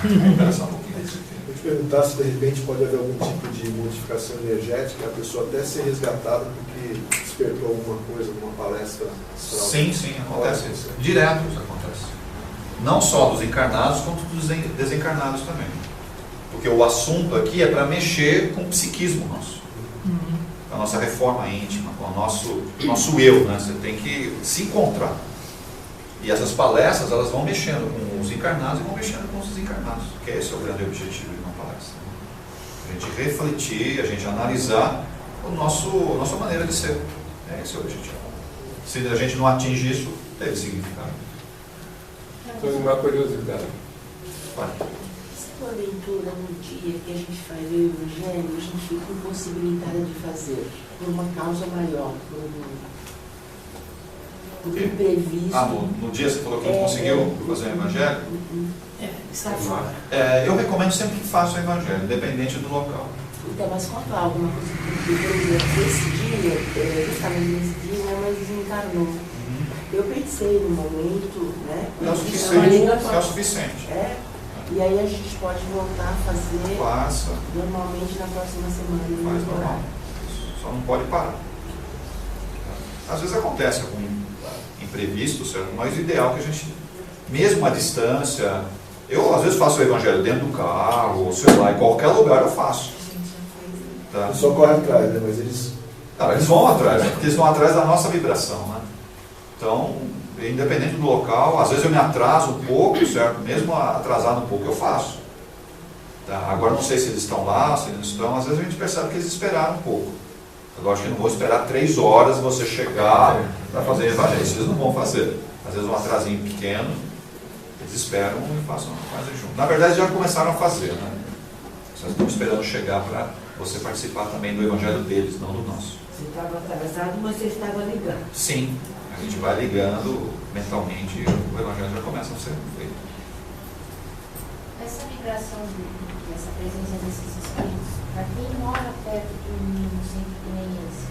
Espera só um pouquinho. Vou te perguntar se de repente pode haver algum tipo de modificação energética, a pessoa até ser resgatada porque despertou alguma coisa, alguma palestra astral. Sim, acontece isso. Direto isso acontece. Não só dos encarnados, quanto dos desencarnados também. Porque o assunto aqui é para mexer com o psiquismo nosso. Com a nossa reforma íntima, com o nosso eu, né? Você tem que se encontrar. E essas palestras, elas vão mexendo com os encarnados e vão mexendo com os desencarnados. Que esse é o grande objetivo de uma palestra. A gente refletir, a gente analisar a nossa maneira de ser. Esse é o objetivo. Se a gente não atinge isso, teve significado. Então, uma curiosidade. Vai. Se uma leitura no dia que a gente faz o Evangelho, a gente fica impossibilitada de fazer, por uma causa maior, por um imprevisto. No dia você falou que não conseguiu fazer o Evangelho? Está fora. Eu recomendo sempre que faça o Evangelho, independente do local. Então, mas quando há alguma coisa que, por exemplo, esse dia, justamente nesse dia, minha mãe desencarnou. Eu pensei no momento, né? É o suficiente. E aí a gente pode voltar a fazer normalmente na próxima semana. Faz normal. Só não pode parar. Às vezes acontece algum imprevisto, certo? Mas o ideal é que a gente, mesmo à distância, eu às vezes faço o Evangelho dentro do carro, ou sei lá, em qualquer lugar eu faço. Tá? Só corre atrás, né? Mas eles... Eles vão atrás, porque eles vão atrás da nossa vibração, né? Então, independente do local, às vezes eu me atraso um pouco, certo? Mesmo atrasado um pouco, eu faço. Tá? Agora não sei se eles estão lá, se eles não estão, às vezes a gente percebe que eles esperaram um pouco. Agora acho que não vou esperar 3 horas você chegar para fazer evangelho. Isso eles não vão fazer. Às vezes um atrasinho pequeno, eles esperam e fazem junto. Na verdade já começaram a fazer, né? Vocês estão esperando chegar para você participar também do evangelho deles, não do nosso. Você estava atrasado, mas você estava ligando. Sim, a gente vai ligando mentalmente e o evangelho já começa a ser feito. Essa vibração, essa presença desses espíritos, para quem mora perto de um centro que nem esse,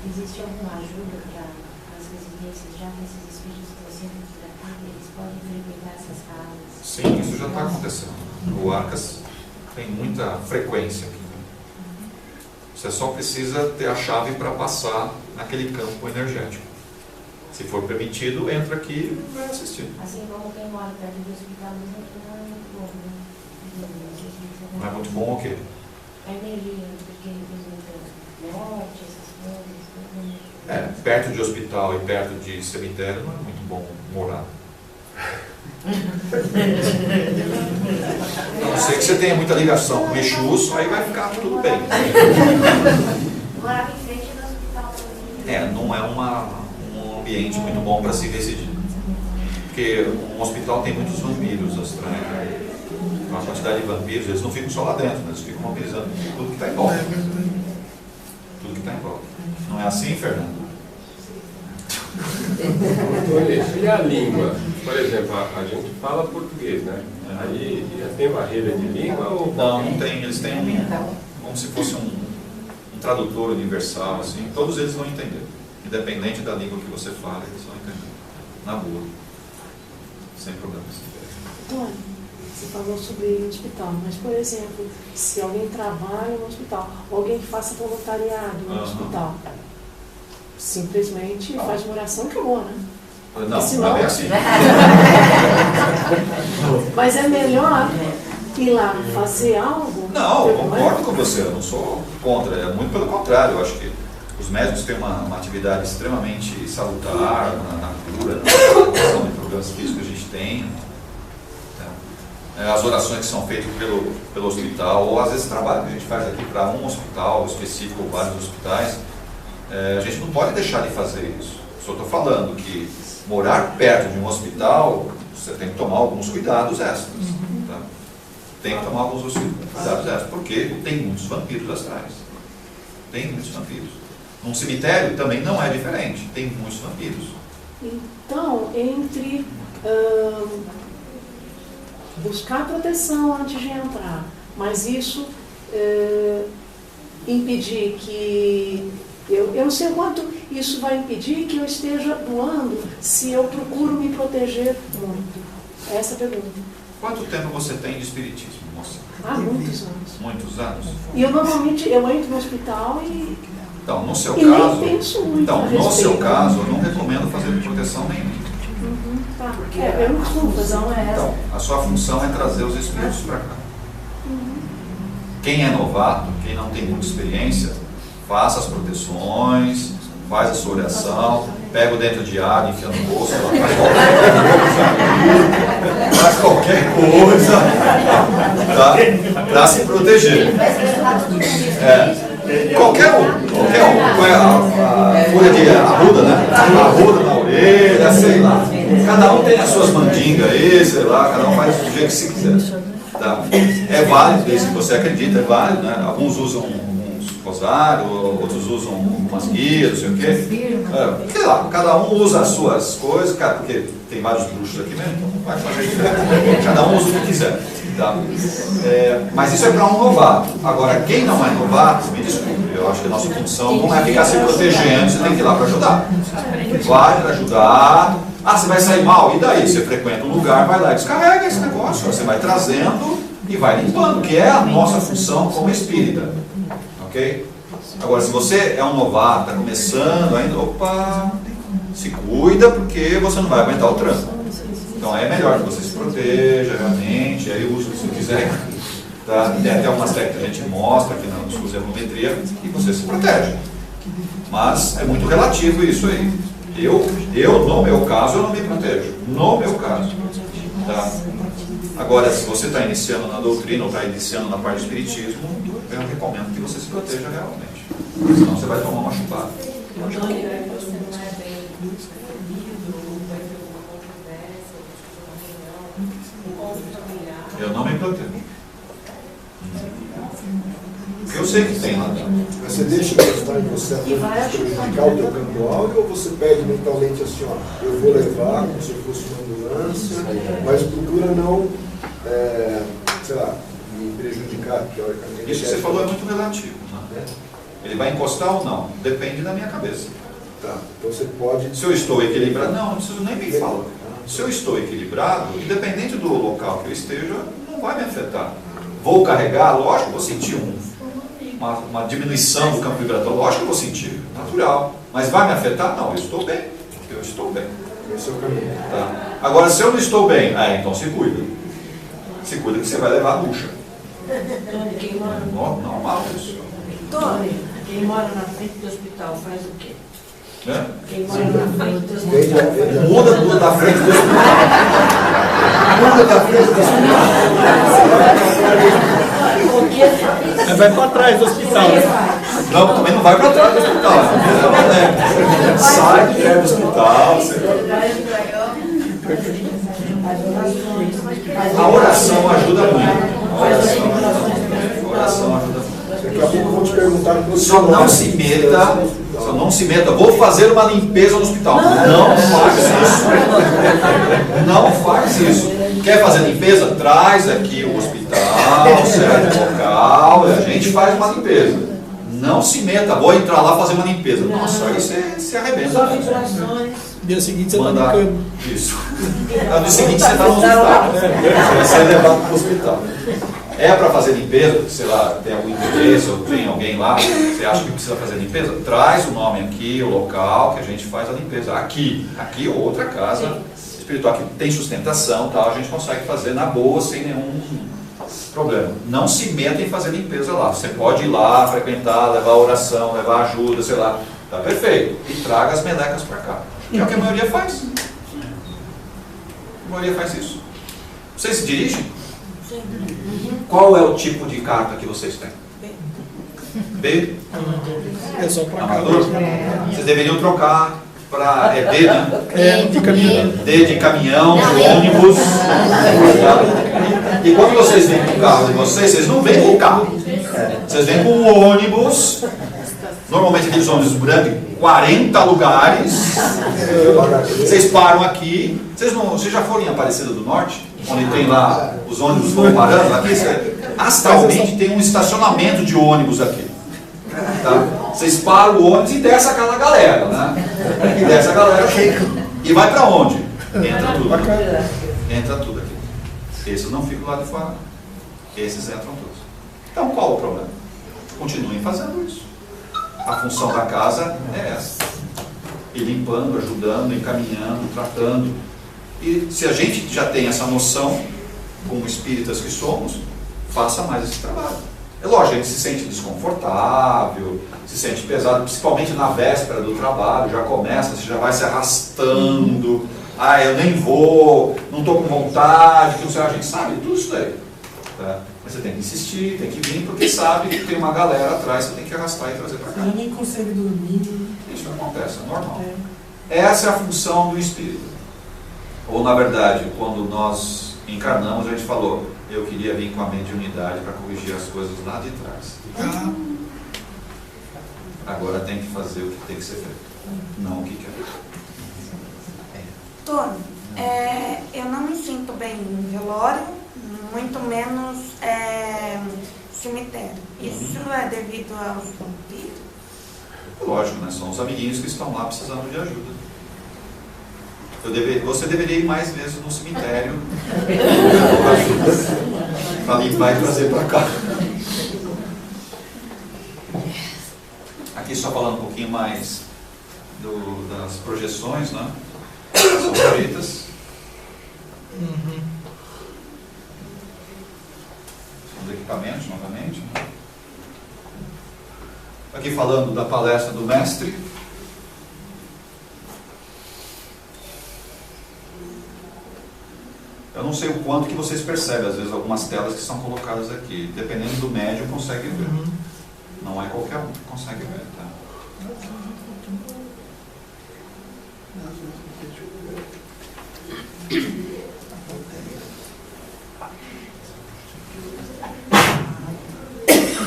existe alguma ajuda para as residências, já que esses espíritos estão sendo tratados, eles podem frequentar essas casas? Sim, isso já está acontecendo. O Arcas tem muita frequência aqui. Você só precisa ter a chave para passar naquele campo energético. Se for permitido, entra aqui e vai assistir. Assim como quem mora perto do hospital, não é muito bom, né? Não é muito bom o quê? A energia, porque tem muita perto de hospital e perto de cemitério não é muito bom morar. A não ser que você tenha muita ligação com Exus, aí vai ficar tudo bem. Morava em frente do hospital. Não é um ambiente muito bom para se residir. Porque um hospital tem muitos vampiros astrais. Uma quantidade de vampiros, eles não ficam só lá dentro, eles ficam vampirizando tudo que está em volta. Tudo que está em volta. Não é assim, Fernando? E a língua? Por exemplo, a gente fala português, né? Aí tem barreira de língua ou... Não tem. Eles têm como se fosse um tradutor universal, assim. Todos eles vão entender. Independente da língua que você fala, eles vão entender. Na boa. Sem problemas. Tony, você falou sobre hospital, mas, por exemplo, se alguém trabalha no hospital, ou alguém que faça voluntariado no hospital, simplesmente faz uma oração e acabou, né? Não, senão... não é assim. Mas é melhor ir lá fazer algo? Não, eu concordo com você, eu não sou contra, é muito pelo contrário, eu acho que os médicos têm uma atividade extremamente salutar na cura, na prevenção de problemas físicos que a gente tem. As orações que são feitas pelo hospital, ou às vezes o trabalho que a gente faz aqui para um hospital específico ou vários hospitais, a gente não pode deixar de fazer isso. Só estou falando que morar perto de um hospital, você tem que tomar alguns cuidados extras. Tá? Tem que tomar alguns cuidados extras, porque tem muitos vampiros astrais. Tem muitos vampiros. Num cemitério também não é diferente, tem muitos vampiros. Então, entre buscar proteção antes de entrar, mas isso impedir que... Eu não sei quanto isso vai impedir que eu esteja doando se eu procuro me proteger muito. Essa é a pergunta. Quanto tempo você tem de espiritismo, moça? Há muitos anos. Muitos anos? E eu normalmente entro no hospital e... Então, no seu e caso... nem penso muito então, no seu caso, eu não recomendo fazer proteção nenhuma. Tá. Eu não costumo fazer. Então, a sua função é trazer os espíritos para cá. Quem é novato, quem não tem muita experiência, faça as proteções, faz a sua oração, pega o dentro de água, enfia no bolso, faz qualquer coisa, tá? Para se proteger. Qualquer um. Põe a folha de arruda, né? Arruda na orelha, sei lá. Cada um tem as suas mandingas aí, sei lá, cada um faz do jeito que se quiser. Tá? É válido, desde que você acredita, é válido, né? Alguns usam rosário, outros usam umas guias, não sei o quê. Sei lá, cada um usa as suas coisas, cara, porque tem vários bruxos aqui mesmo, então não vai fazer diferença. Cada um usa o que quiser. Tá? Mas isso é para um novato. Agora, quem não é novato, me desculpe, eu acho que a nossa função não é ficar se protegendo, você tem que ir lá para ajudar. Vai para ajudar. Você vai sair mal, e daí? Você frequenta um lugar, vai lá e descarrega esse negócio. Você vai trazendo e vai limpando, que é a nossa função como espírita. Ok? Agora, se você é um novato, está começando ainda, se cuida, porque você não vai aguentar o tranco. Então é melhor que você se proteja realmente, aí usa o que você quiser. Tá? Tem até umas técnicas que a gente mostra aqui na discussão e você se protege. Mas é muito relativo isso aí. Eu, no meu caso, eu não me protejo. No meu caso. Tá? Agora, se você está iniciando na doutrina ou está iniciando na parte do espiritismo, eu recomendo que você se proteja realmente. Senão você vai tomar uma chupada. Eu não me protejo. Eu sei que tem lá dentro. Mas você deixa gostar de você prejudicar o teu campo áureo, ou você pede mentalmente assim, eu vou levar como se fosse uma ambulância, mas procura não, sei lá, me prejudicar, teoricamente. Isso que você falou é muito relativo. Né? Ele vai encostar ou não? Depende da minha cabeça. Tá, então você pode... Se eu estou equilibrado, não preciso nem me falar. Se eu estou equilibrado, independente do local que eu esteja, não vai me afetar. Vou carregar, lógico, vou sentir uma diminuição do campo vibratório, lógico que eu vou sentir, natural. Mas vai me afetar? Não, eu estou bem. Eu estou bem. Esse é o caminho. Tá? Agora, se eu não estou bem, então se cuida. Se cuida que você vai levar a bucha. Normal isso. Tony, quem mora na frente do hospital faz o quê? Né? Muda da frente do hospital. Muda da frente do hospital. Vai para trás do hospital. Não, também não vai para trás do hospital. Sai do hospital. A oração ajuda muito. A oração ajuda muito. Daqui a pouco eu vou te perguntar. Só não se meta. Vou fazer uma limpeza no hospital. Não faz isso. Não faz isso. Quer fazer limpeza? Traz aqui o hospital, certo local, e a gente faz uma limpeza. Não se meta. Vou entrar lá fazer uma limpeza. Nossa, aí você se arrebenta. Só vibrações. Dia seguinte você está no campo. Isso. No dia seguinte você está no hospital. Você vai ser levado para o hospital. É para fazer limpeza, sei lá, tem algum interesse ou tem alguém lá, você acha que precisa fazer limpeza? Traz o nome aqui, o local que a gente faz a limpeza. Aqui ou outra casa espiritual que tem sustentação, tal, a gente consegue fazer na boa, sem nenhum problema. Não se meta em fazer limpeza lá. Você pode ir lá, frequentar, levar oração, levar ajuda, sei lá. Tá perfeito. E traga as melecas para cá. Que é o que a maioria faz. A maioria faz isso. Vocês se dirigem? Qual é o tipo de carta que vocês têm? B? É só para amador? Vocês deveriam trocar para D, né? De caminhão. D de caminhão, de ônibus. E quando vocês vêm com o carro de vocês não vêm com o carro. Vocês vêm com o ônibus. Normalmente aqueles ônibus brancos, 40 lugares. Vocês param aqui. Vocês já foram em Aparecida do Norte? Onde tem lá, os ônibus vão parando aqui. Astralmente tem um estacionamento de ônibus aqui. Tá? Vocês param o ônibus e desce aquela galera, né? E desce a galera e vai para onde? Entra tudo. Entra tudo aqui. Esses não ficam lá de fora. Esses entram todos. Então qual o problema? Continuem fazendo isso. A função da casa é essa. Ir limpando, ajudando, encaminhando, tratando. E se a gente já tem essa noção, como espíritas que somos, faça mais esse trabalho. É lógico, a gente se sente desconfortável, se sente pesado, principalmente na véspera do trabalho, já começa, você já vai se arrastando, eu nem vou, não estou com vontade, que a gente sabe tudo isso daí. Tá? Mas você tem que insistir, tem que vir, porque sabe que tem uma galera atrás, você tem que arrastar e trazer para cá. Ninguém consegue dormir. Isso acontece, é normal. Essa é a função do espírito. Ou, na verdade, quando nós encarnamos, a gente falou, eu queria vir com a mediunidade para corrigir as coisas lá de trás. Agora tem que fazer o que tem que ser feito, não o que quer. Tony, eu não me sinto bem em velório, muito menos cemitério. Isso é devido aos vampiros? Lógico, né? São os amiguinhos que estão lá precisando de ajuda. Você deveria ir mais vezes no cemitério para limpar e trazer para cá. Aqui só falando um pouquinho mais das projeções, né? São feitas. São os equipamentos, novamente. Né? Aqui falando da palestra do mestre. Eu não sei o quanto que vocês percebem, às vezes, algumas telas que são colocadas aqui. Dependendo do médium, consegue ver. Não é qualquer um que consegue ver, tá?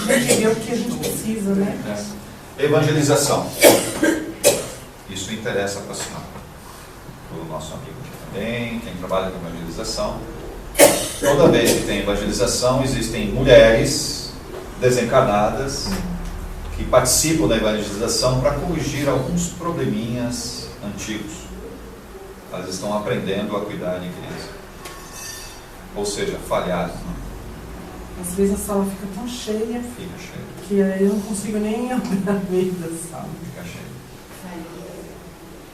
A gente vê o que a gente precisa, né? Evangelização. Isso interessa para a senhora. Para o nosso amigo aqui também, quem trabalha com evangelização. Toda vez que tem evangelização, existem mulheres desencarnadas que participam da evangelização para corrigir alguns probleminhas antigos. Elas estão aprendendo a cuidar de criança. Ou seja, falharam. Né? Às vezes a sala fica tão cheia, que aí eu não consigo nem entrar no meio da sala. Fica cheia.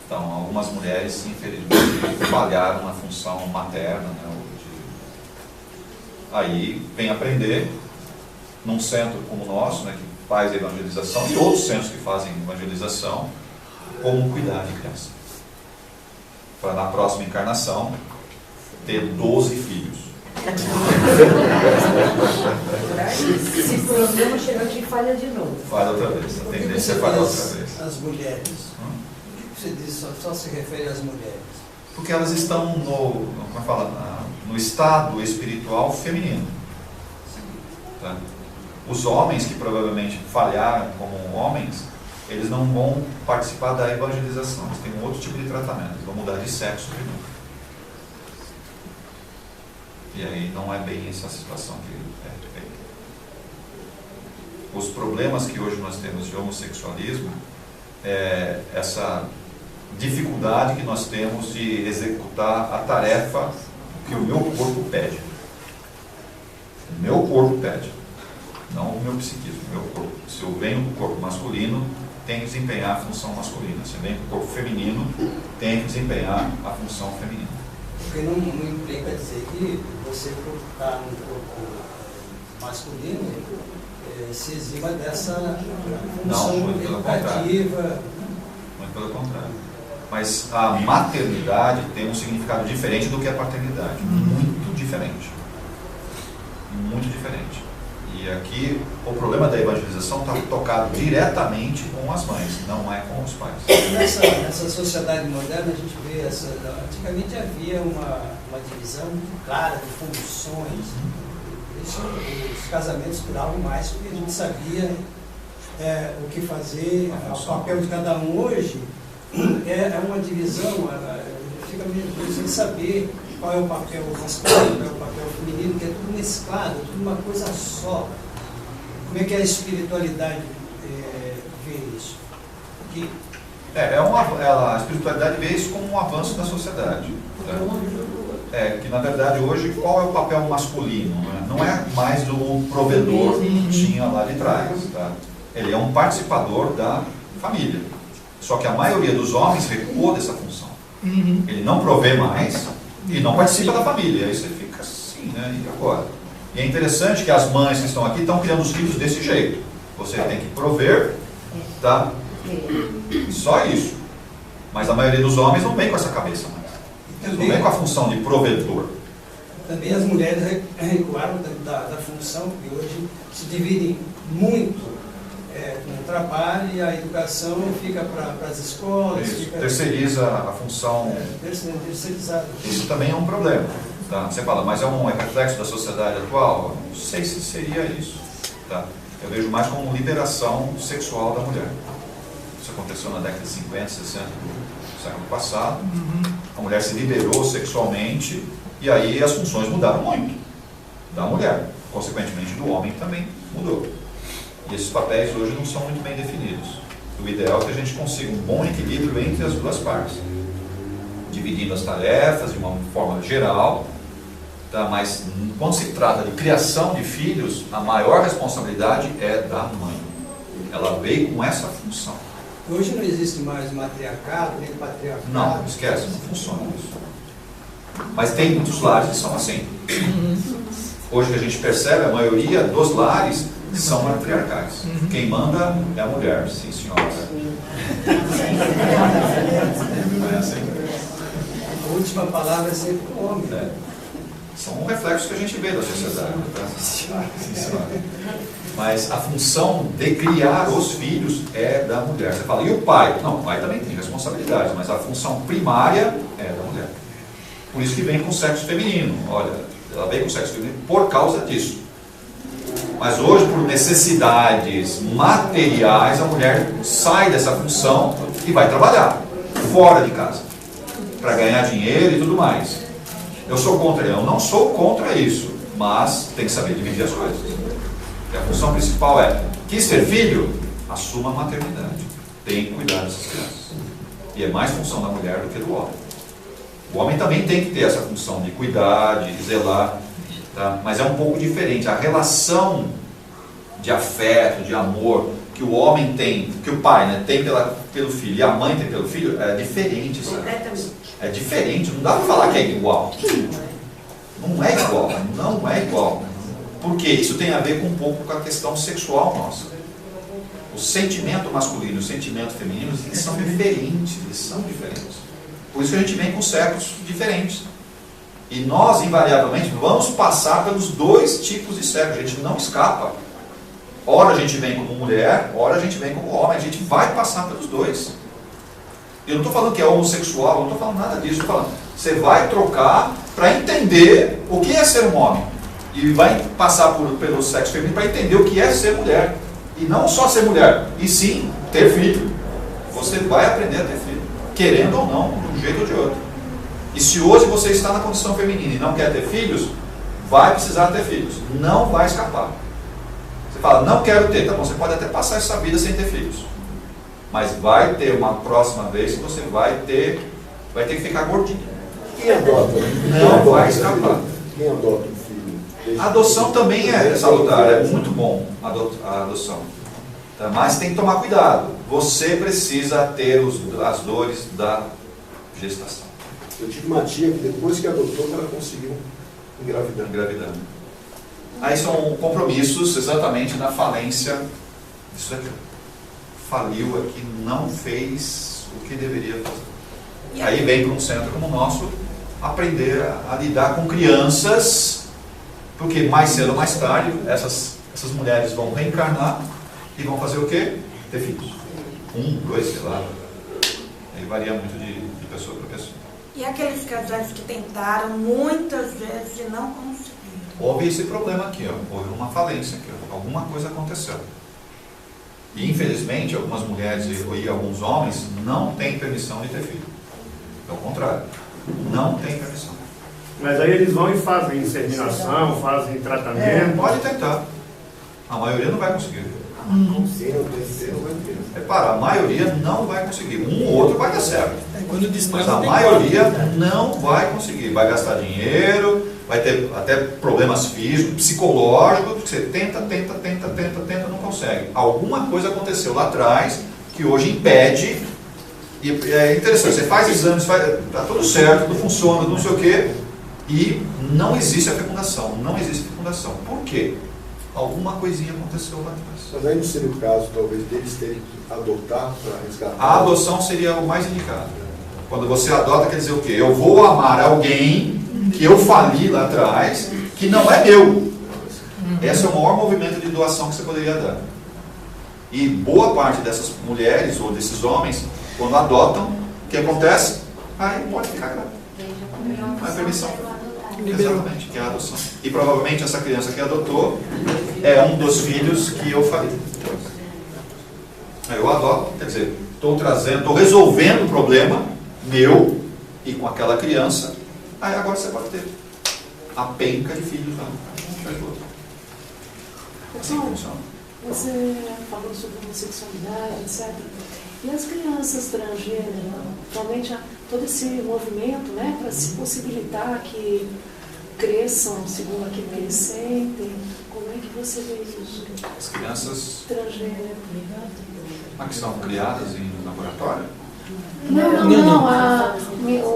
Então, algumas mulheres, infelizmente, falharam na função materna. Né, aí vem aprender num centro como o nosso, né, que faz evangelização, e outros centros que fazem evangelização, como cuidar de criança. Para na próxima encarnação ter 12 filhos. Se o programa chegar aqui, falha de novo. Falha outra vez. A tendência é falhar outra vez. As mulheres. O que você diz só se refere às mulheres? Porque elas estão no estado espiritual feminino. Tá? Os homens que provavelmente falharam como homens, eles não vão participar da evangelização. Eles têm um outro tipo de tratamento. Eles vão mudar de sexo primeiro. E aí não é bem essa situação que é feita. Os problemas que hoje nós temos de homossexualismo é essa dificuldade que nós temos de executar a tarefa que o meu corpo pede. O meu corpo pede, não o meu psiquismo, o meu corpo. Se eu venho do corpo masculino, tem que desempenhar a função masculina. Se eu venho do corpo feminino, tem que desempenhar a função feminina. Porque não implica dizer que você, por estar no corpo masculino, se exima dessa função educativa. Muito pelo contrário. Mas a maternidade tem um significado diferente do que a paternidade. Muito diferente. Muito diferente. E aqui o problema da evangelização está tocado diretamente com as mães, não é com os pais. Nessa sociedade moderna a gente vê antigamente havia uma divisão muito clara de funções. Os casamentos duravam mais porque a gente sabia o que fazer, o papel de cada um. Hoje é uma divisão, fica meio sem saber qual é o papel masculino, qual é o papel feminino, que é tudo mesclado, tudo uma coisa só. Como é que a espiritualidade vê isso? A espiritualidade vê isso como um avanço da sociedade. Tá? Que na verdade hoje qual é o papel masculino? Né? Não é mais do provedor que tinha lá de trás. Tá? Ele é um participador da família. Só que a maioria dos homens recuou dessa função. Ele não provê mais e não participa da família. Aí você fica assim, né? E agora? E é interessante que as mães que estão aqui estão criando os filhos desse jeito. Você tem que prover, tá? Só isso. Mas a maioria dos homens não vem com essa cabeça mais. Não vem com a função de provedor. Também as mulheres recuaram da função, que hoje se dividem muito com o trabalho, e a educação fica para as escolas. Terceiriza a função. Terceirizada. Isso também é um problema. Tá? Você fala, mas é um reflexo da sociedade atual? Não sei se seria isso. Tá? Eu vejo mais como liberação sexual da mulher. Isso aconteceu na década de 50, 60 do século passado. A mulher se liberou sexualmente e aí as funções mudaram muito da mulher. Consequentemente, do homem também mudou. E esses papéis hoje não são muito bem definidos. O ideal é que a gente consiga um bom equilíbrio entre as duas partes, dividindo as tarefas de uma forma geral, tá? Mas quando se trata de criação de filhos, a maior responsabilidade é da mãe. Ela veio com essa função. Hoje não existe mais matriarcado, nem patriarcado. Não, esquece, não funciona isso. Mas tem muitos lares que são assim. Hoje que a gente percebe, a maioria dos lares são matriarcais. Quem manda é a mulher, sim senhora. Não é assim? A última palavra é sempre o homem. São um reflexo que a gente vê da sociedade. Tá? Sim, senhora. Mas a função de criar os filhos é da mulher. Você fala, e o pai? Não, o pai também tem responsabilidade, mas a função primária é da mulher. Por isso que vem com o sexo feminino. Olha, ela vem com o sexo feminino por causa disso. Mas hoje, por necessidades materiais, a mulher sai dessa função e vai trabalhar fora de casa para ganhar dinheiro e tudo mais. Eu sou contra, eu não sou contra isso, mas tem que saber dividir as coisas. E a função principal é, quis ter filho? Assuma a maternidade. Tem que cuidar dessas crianças. E é mais função da mulher do que do homem. O homem também tem que ter essa função de cuidar, de zelar, tá? Mas é um pouco diferente. A relação de afeto, de amor que o homem tem, que o pai, né, tem pelo filho e a mãe tem pelo filho, é diferente, sabe? É diferente, não dá para falar que é igual. Não é igual, não é igual. Porque isso tem a ver com um pouco com a questão sexual nossa. O sentimento masculino e o sentimento feminino, eles são diferentes, Por isso que a gente vem com sexos diferentes. E nós, invariavelmente, vamos passar pelos dois tipos de sexo, a gente não escapa. Ora a gente vem como mulher, ora a gente vem como homem, a gente vai passar pelos dois. Eu não estou falando que é homossexual, eu não estou falando nada disso, estou falando, você vai trocar para entender o que é ser um homem. E vai passar pelo sexo feminino para entender o que é ser mulher. E não só ser mulher, e sim ter filho. Você vai aprender a ter filho, querendo ou não, de um jeito ou de outro. E se hoje você está na condição feminina e não quer ter filhos, vai precisar ter filhos. Não vai escapar. Você fala, não quero ter, tá bom, você pode até passar essa vida sem ter filhos. Mas vai ter uma próxima vez que você vai ter que ficar gordinho. Quem adota? Não vai escapar. Quem adota um filho? A adoção também é salutar, é muito bom a adoção. Mas tem que tomar cuidado. Você precisa ter as dores da gestação. Eu tive uma tia que depois que adotou, ela conseguiu engravidar. Aí são compromissos exatamente na falência disso aqui. Faliu aqui, não fez o que deveria fazer. Aí vem para um centro como o nosso aprender a lidar com crianças, porque mais cedo ou mais tarde essas mulheres vão reencarnar e vão fazer o quê? Ter filhos. 1, 2, sei lá. Aí varia muito de pessoa para pessoa. E aqueles casais que tentaram muitas vezes e não conseguiram? Houve esse problema aqui, ó. Houve uma falência aqui, ó. Alguma coisa aconteceu. E infelizmente algumas mulheres e alguns homens não têm permissão de ter filho. Ao contrário, não tem permissão. Mas aí eles vão e fazem inseminação, fazem tratamento. Pode tentar. A maioria não vai conseguir. Repara, a maioria não vai conseguir. Um ou outro vai dar certo. Mas a maioria não vai conseguir. Vai gastar dinheiro, vai ter até problemas físicos, psicológicos, porque você tenta, não consegue. Alguma coisa aconteceu lá atrás que hoje impede. E é interessante, você faz exames, está tudo certo, tudo funciona, não sei o quê, e não existe a fecundação. Não existe fecundação. Por quê? Alguma coisinha aconteceu lá atrás. Mas aí não seria o caso, talvez, deles terem que adotar para resgatar? A adoção seria o mais indicado. Quando você adota, quer dizer o quê? Eu vou amar alguém que eu fali lá atrás, que não é meu. Esse é o maior movimento de doação que você poderia dar. E boa parte dessas mulheres ou desses homens, quando adotam, o que acontece? Aí pode ficar grávida. Não é permissão. Exatamente, que é a adoção. E provavelmente essa criança que adotou é um dos filhos que eu falei. Aí eu adoto, quer dizer, estou resolvendo o problema meu e com aquela criança. Aí agora você pode ter a penca de filhos lá. Assim funciona. Você falou sobre homossexualidade, etc. E as crianças transgênero, atualmente todo esse movimento, né, para se possibilitar que cresçam segundo aquilo que eles sentem, como é que você vê isso? As crianças transgênero. Que são criadas em laboratório? Não.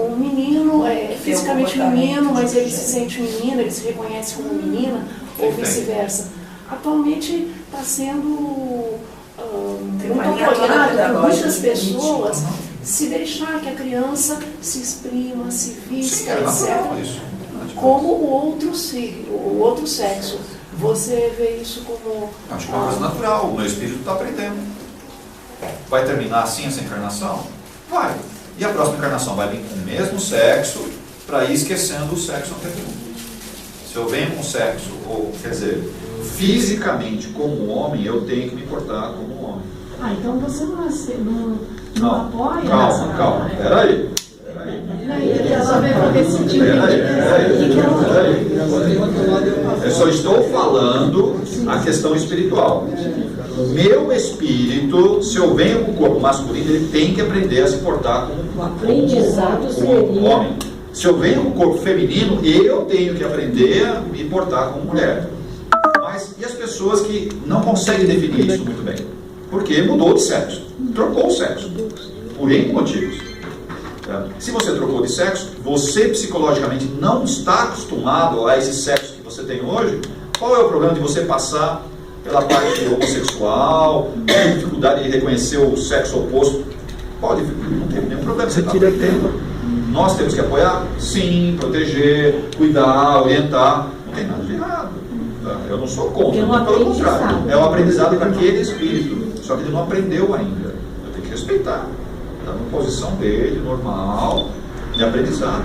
O menino é fisicamente menino, mas ele se sente menina, ele se reconhece como menina, ou vice-versa. Atualmente está sendo muito apoiado por muitas pessoas se deixar que a criança se exprima, se vista, etc. Como o outro sexo. Você vê isso como... Acho que é uma coisa natural, o meu espírito está aprendendo. Vai terminar assim essa encarnação? Vai. E a próxima encarnação vai vir com o mesmo sexo para ir esquecendo o sexo anterior. Se eu venho com o sexo, ou quer dizer, fisicamente como homem, eu tenho que me portar como homem. Então você não apoia essa... Calma, peraí. Eu só estou falando a questão espiritual. Meu espírito, se eu venho com o corpo masculino, ele tem que aprender a se portar como homem. Se eu venho com o corpo feminino, eu tenho que aprender a me portar como mulher. Mas e as pessoas que não conseguem definir isso muito bem? Porque mudou de sexo, trocou o sexo, por N motivos. Se você trocou de sexo, você psicologicamente não está acostumado a esse sexo que você tem hoje. Qual é o problema de você passar pela parte homossexual, tem dificuldade de reconhecer o sexo oposto, pode, não tem nenhum problema. Você tira tempo. Nós temos que apoiar? Sim, proteger, cuidar, orientar. Não tem nada de errado. Tá? Eu não sou contra, pelo contrário. É um aprendizado para aquele espírito. Só que ele não aprendeu ainda. Eu tenho que respeitar. Está numa posição dele, normal, de aprendizado.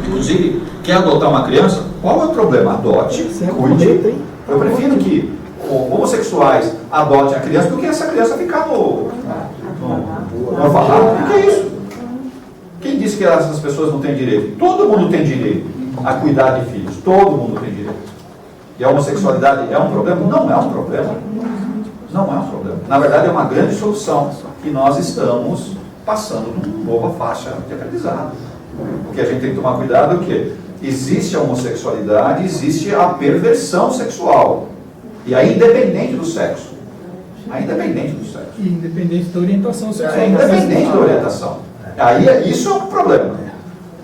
Inclusive, quer adotar uma criança? Qual é o problema? Adote, cuide. Eu prefiro que homossexuais adotem a criança do que essa criança ficar no orfanato. O que é isso? Quem disse que essas pessoas não têm direito? Todo mundo tem direito a cuidar de filhos. Todo mundo tem direito. E a homossexualidade é um problema? Não é um problema. Não é um problema. Na verdade, é uma grande solução que nós estamos passando numa nova faixa de aprendizado. Porque a gente tem que tomar cuidado que existe a homossexualidade, existe a perversão sexual. E aí, independente do sexo. Aí, independente do sexo. E independente da orientação sexual. É independente da orientação. Aí, isso é um problema.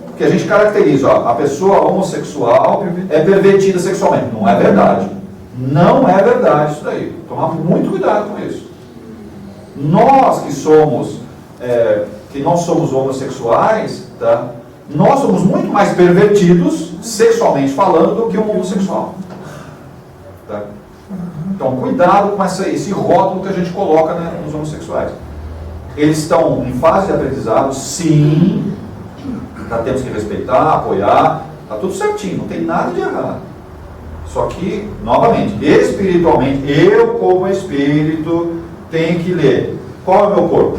Porque a gente caracteriza, ó, a pessoa homossexual é pervertida sexualmente. Não é verdade. Não é verdade isso daí. Tomar muito cuidado com isso. Nós que somos, que não somos homossexuais, tá? Nós somos muito mais pervertidos, sexualmente falando, do que o homossexual. Tá? Então, cuidado com esse rótulo que a gente coloca, né, nos homossexuais. Eles estão em fase de aprendizado, sim. Temos que respeitar, apoiar. Está tudo certinho, não tem nada de errado. Só que, novamente, espiritualmente, eu como espírito tenho que ler. Qual é o meu corpo?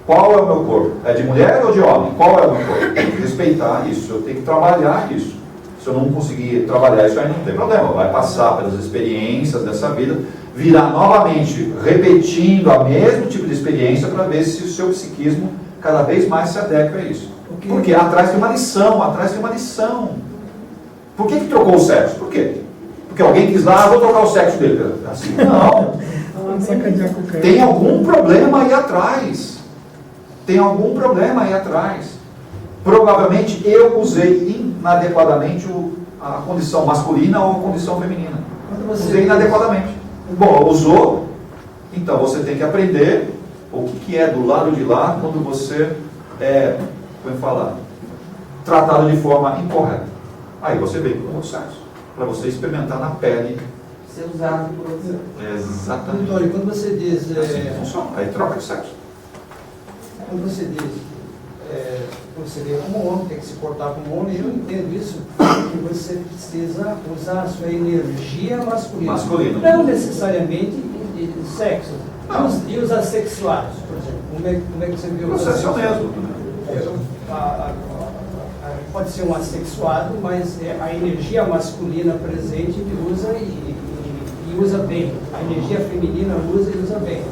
Qual é o meu corpo? É de mulher ou de homem? Qual é o meu corpo? Tem que respeitar isso, eu tenho que trabalhar isso. Se eu não conseguir trabalhar isso aí, não tem problema. Vai passar pelas experiências dessa vida, virá novamente repetindo a mesmo tipo de experiência para ver se o seu psiquismo cada vez mais se adequa a isso. Porque atrás tem uma lição, Por que trocou o sexo? Por quê? Porque alguém quis lá, vou trocar o sexo dele. Assim, não. Tem algum problema aí atrás. Provavelmente eu usei inadequadamente a condição masculina ou a condição feminina. Usei inadequadamente. Bom, usou, então você tem que aprender o que é do lado de lá quando você como falar, tratado de forma incorreta. Aí você veio para o outro sexo, para você experimentar na pele. Ser usado por outro. Exatamente. Antônio, quando você diz... Assim funciona, aí troca de sexo. Quando você diz, você vê como homem, tem que se portar como homem, eu entendo isso, que você precisa usar a sua energia masculina. Não necessariamente de sexo. E os assexuados, por exemplo. Como é que você vê o processo mesmo. Pode ser um assexuado, mas a energia masculina presente ele usa e usa bem. A energia feminina usa e usa bem.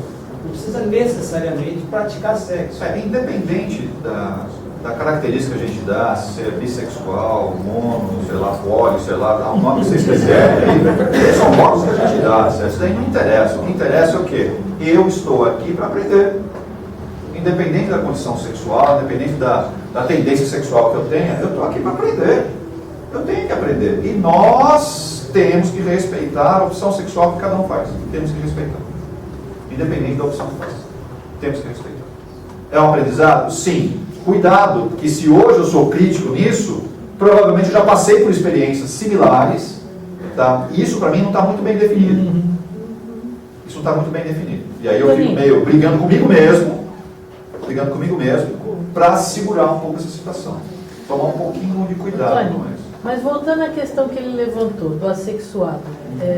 Não precisa necessariamente praticar sexo. Independente da característica que a gente dá, se é bissexual, mono, sei lá, poli, sei lá, dá um nome que vocês quiserem. São modos que a gente dá. Isso daí não interessa. O que interessa é o quê? Eu estou aqui para aprender. Independente da condição sexual, independente da tendência sexual que eu tenha, eu estou aqui para aprender. Eu tenho que aprender. E nós temos que respeitar a opção sexual que cada um faz. Temos que respeitar. Independente da opção que faz. Temos que respeitar. É um aprendizado? Sim. Cuidado, que se hoje eu sou crítico nisso, provavelmente eu já passei por experiências similares. Tá? E isso para mim não está muito bem definido. Isso não está muito bem definido. E aí eu fico meio brigando comigo mesmo, para segurar um pouco essa situação. Tomar um pouquinho de cuidado com isso. Mas voltando à questão que ele levantou, do assexuado,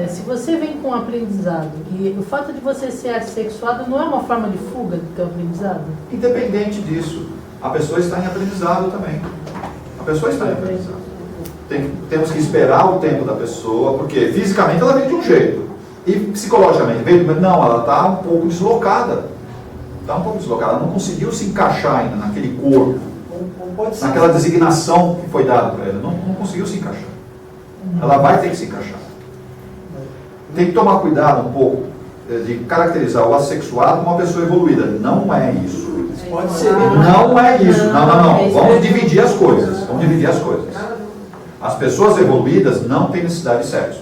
se você vem com um aprendizado, e o fato de você ser assexuado não é uma forma de fuga do teu aprendizado? Independente disso, a pessoa está em aprendizado também. Temos que esperar o tempo da pessoa, porque fisicamente ela vem de um jeito, e psicologicamente não, ela está um pouco deslocada. Ela não conseguiu se encaixar ainda naquele corpo, naquela designação que foi dada para ela, não conseguiu se encaixar. Ela vai ter que se encaixar. Tem que tomar cuidado um pouco de caracterizar o assexuado como uma pessoa evoluída. Não é isso. Pode ser. Não é isso. Não. Vamos dividir as coisas. As pessoas evoluídas não têm necessidade de sexo.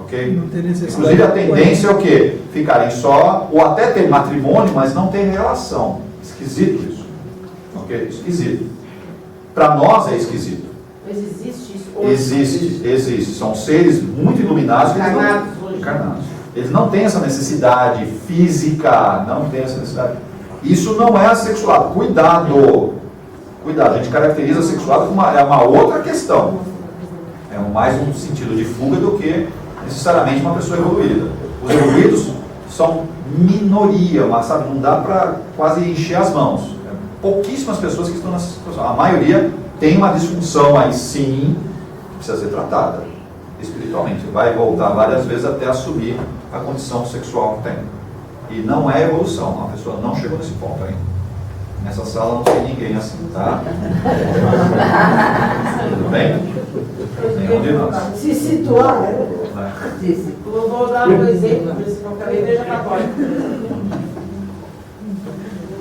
ok? Não tem necessidade. Inclusive a tendência é o quê? Ficarem só, ou até ter matrimônio, mas não ter relação. Esquisito isso. Ok? Esquisito. Para nós é esquisito. Mas existe isso? Existe. São seres muito iluminados. Encarnados. Eles não têm essa necessidade física, não tem essa necessidade. Isso não é assexuado. Cuidado, a gente caracteriza assexuado como uma outra questão. É mais um sentido de fuga do que necessariamente uma pessoa evoluída. Os evoluídos são minoria, mas sabe, não dá para quase encher as mãos. Pouquíssimas pessoas que estão nessa situação. A maioria tem uma disfunção aí sim, que precisa ser tratada espiritualmente. Vai voltar várias vezes até assumir a condição sexual que tem. E não é evolução, a pessoa não chegou nesse ponto ainda. Nessa sala não tem ninguém assim, tá? Tudo bem? Nenhum de nós. Se situar, né? Eu vou dar um exemplo, por isso que eu falei igreja católica.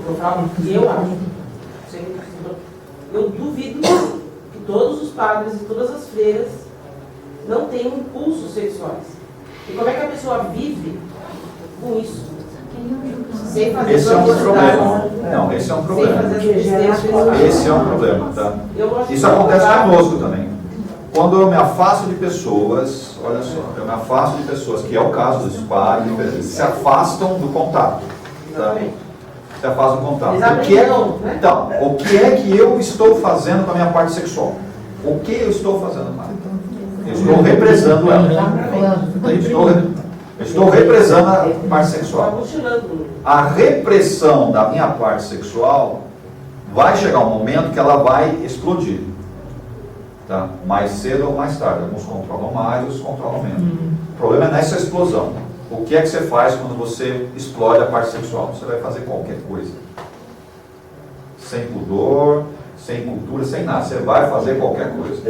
Eu falo que eu acho. Eu duvido que todos os padres e todas as freiras não tenham impulsos sexuais. E como é que a pessoa vive com isso? Sem fazer esse é um problema. Não, esse é um problema. Esse é um problema, tá? Isso acontece conosco também. Quando eu me afasto de pessoas, olha só, eu me afasto de pessoas, que é o caso dos padres, se afastam do contato. Tá? Se afastam do contato. Então, o que é que eu estou fazendo com a minha parte sexual? O que eu estou fazendo, Mário? Eu estou represando ela. Eu estou represando a parte sexual. A repressão da minha parte sexual vai chegar um momento que ela vai explodir. Tá? Mais cedo ou mais tarde. Alguns controlam mais, outros controlam menos. O problema é nessa explosão. O que é que você faz quando você explode a parte sexual? Você vai fazer qualquer coisa. Sem pudor, sem cultura, sem nada. Você vai fazer qualquer coisa.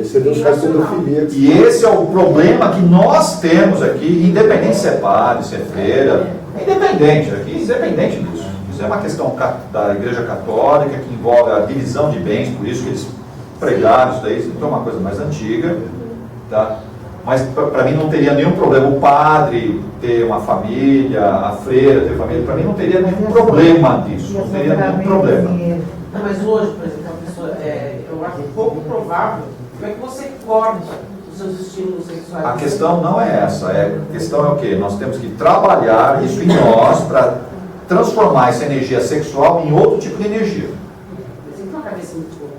E esse é o problema que nós temos aqui, independente se é padre, se é freira, independente disso. Isso é uma questão da Igreja Católica que envolve a divisão de bens, por isso que eles pregaram isso daí, isso é uma coisa mais antiga, tá? Mas para mim não teria nenhum problema o padre ter uma família, a freira ter família, para mim não teria nenhum problema disso, não teria nenhum problema. Não, mas hoje, por exemplo, a pessoa, eu acho pouco provável, como é que você corta os seus estímulos sexuais? A questão não é essa, a questão é o quê? Nós temos que trabalhar isso em nós para transformar essa energia sexual em outro tipo de energia. Mas tem que ter uma cabeça muito boa.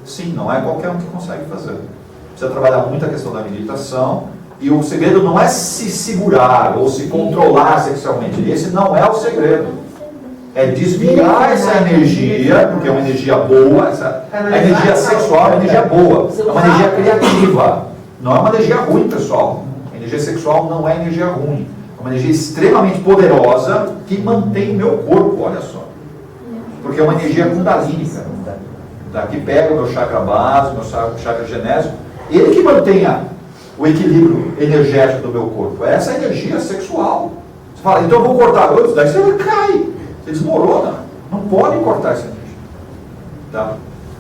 Sim, não é qualquer um que consegue fazer. Precisa trabalhar muito a questão da meditação, e o segredo não é se segurar ou se controlar sexualmente. Esse não é o segredo. É desviar essa energia, porque é uma energia boa, a energia sexual é uma energia boa, é uma energia criativa, não é uma energia ruim, pessoal. A energia sexual não é energia ruim, é uma energia extremamente poderosa que mantém o meu corpo, olha só. Porque é uma energia kundalínica, que pega o meu chakra básico, o meu chakra genésico, ele que mantenha o equilíbrio energético do meu corpo. É essa energia sexual. Você fala, então eu vou cortar a daí você cai. Você desmorona. Não pode cortar essa energia. Tá?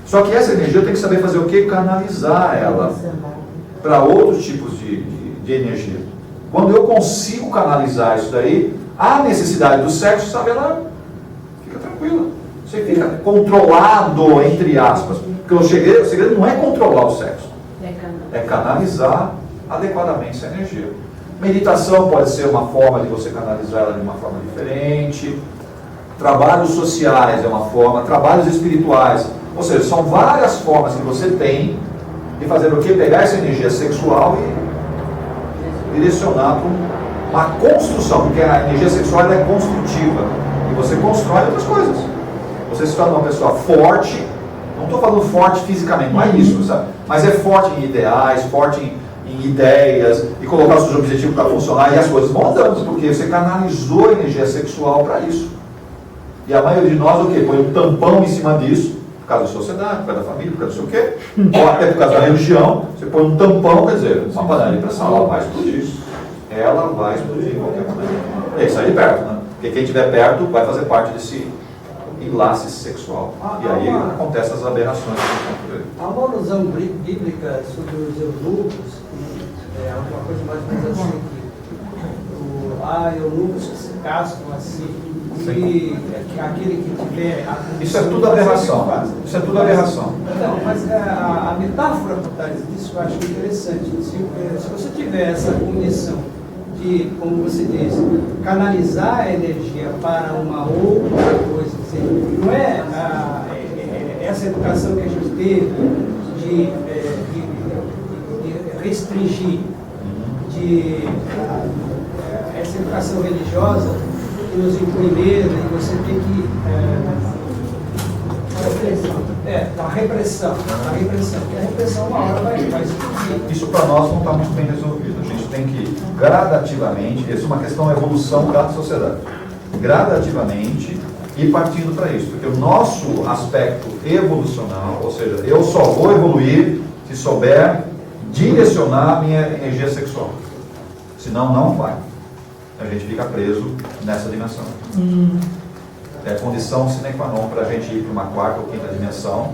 Só que essa energia tem que saber fazer o quê? Canalizar ela para outros tipos de energia. Quando eu consigo canalizar isso daí, a necessidade do sexo, sabe, ela fica tranquila. Você fica controlado, entre aspas. Porque o segredo não é controlar o sexo. É canalizar adequadamente essa energia. Meditação pode ser uma forma de você canalizar ela de uma forma diferente. Trabalhos sociais é uma forma, trabalhos espirituais. Ou seja, são várias formas que você tem de fazer o quê? Pegar essa energia sexual e direcionar para uma construção, porque a energia sexual ela é construtiva. E você constrói outras coisas. Você se torna uma pessoa forte, não estou falando forte fisicamente, não é isso, sabe? Mas é forte em ideais, forte em ideias, e colocar os seus objetivos para funcionar, e as coisas vão andando, porque você canalizou a energia sexual para isso. E a maioria de nós, o quê? Põe um tampão em cima disso, por causa da sociedade, por causa da família, por causa do sei o quê, ou até por causa da religião, você põe um tampão, quer dizer, uma panela de pressão, ela vai explodir. Ela vai explodir de qualquer maneira. E aí sai de perto, né? Porque quem estiver perto vai fazer parte desse enlace sexual. E aí acontecem as aberrações que estão por aí. Há uma alusão bíblica sobre os eunucos, é uma coisa mais ou menos assim, há eunucos que se casam assim, e aquele que tiver... Isso é tudo aberração. Isso é tudo aberração. Não, mas a metáfora por trás disso eu acho interessante. Se você tiver essa condição de, como você disse, canalizar a energia para uma outra coisa, dizer, não é essa educação que a gente teve de restringir, essa educação religiosa que nos impõe medo e você tem que... a repressão. Porque a repressão uma hora vai explodir. Isso para nós não está muito bem resolvido. A gente tem que gradativamente, isso é uma questão da evolução da sociedade, gradativamente ir partindo para isso, porque o nosso aspecto evolucional, ou seja, eu só vou evoluir se souber direcionar a minha energia sexual, senão não vai. A gente fica preso nessa dimensão. É a condição sine qua non para a gente ir para uma quarta ou quinta dimensão.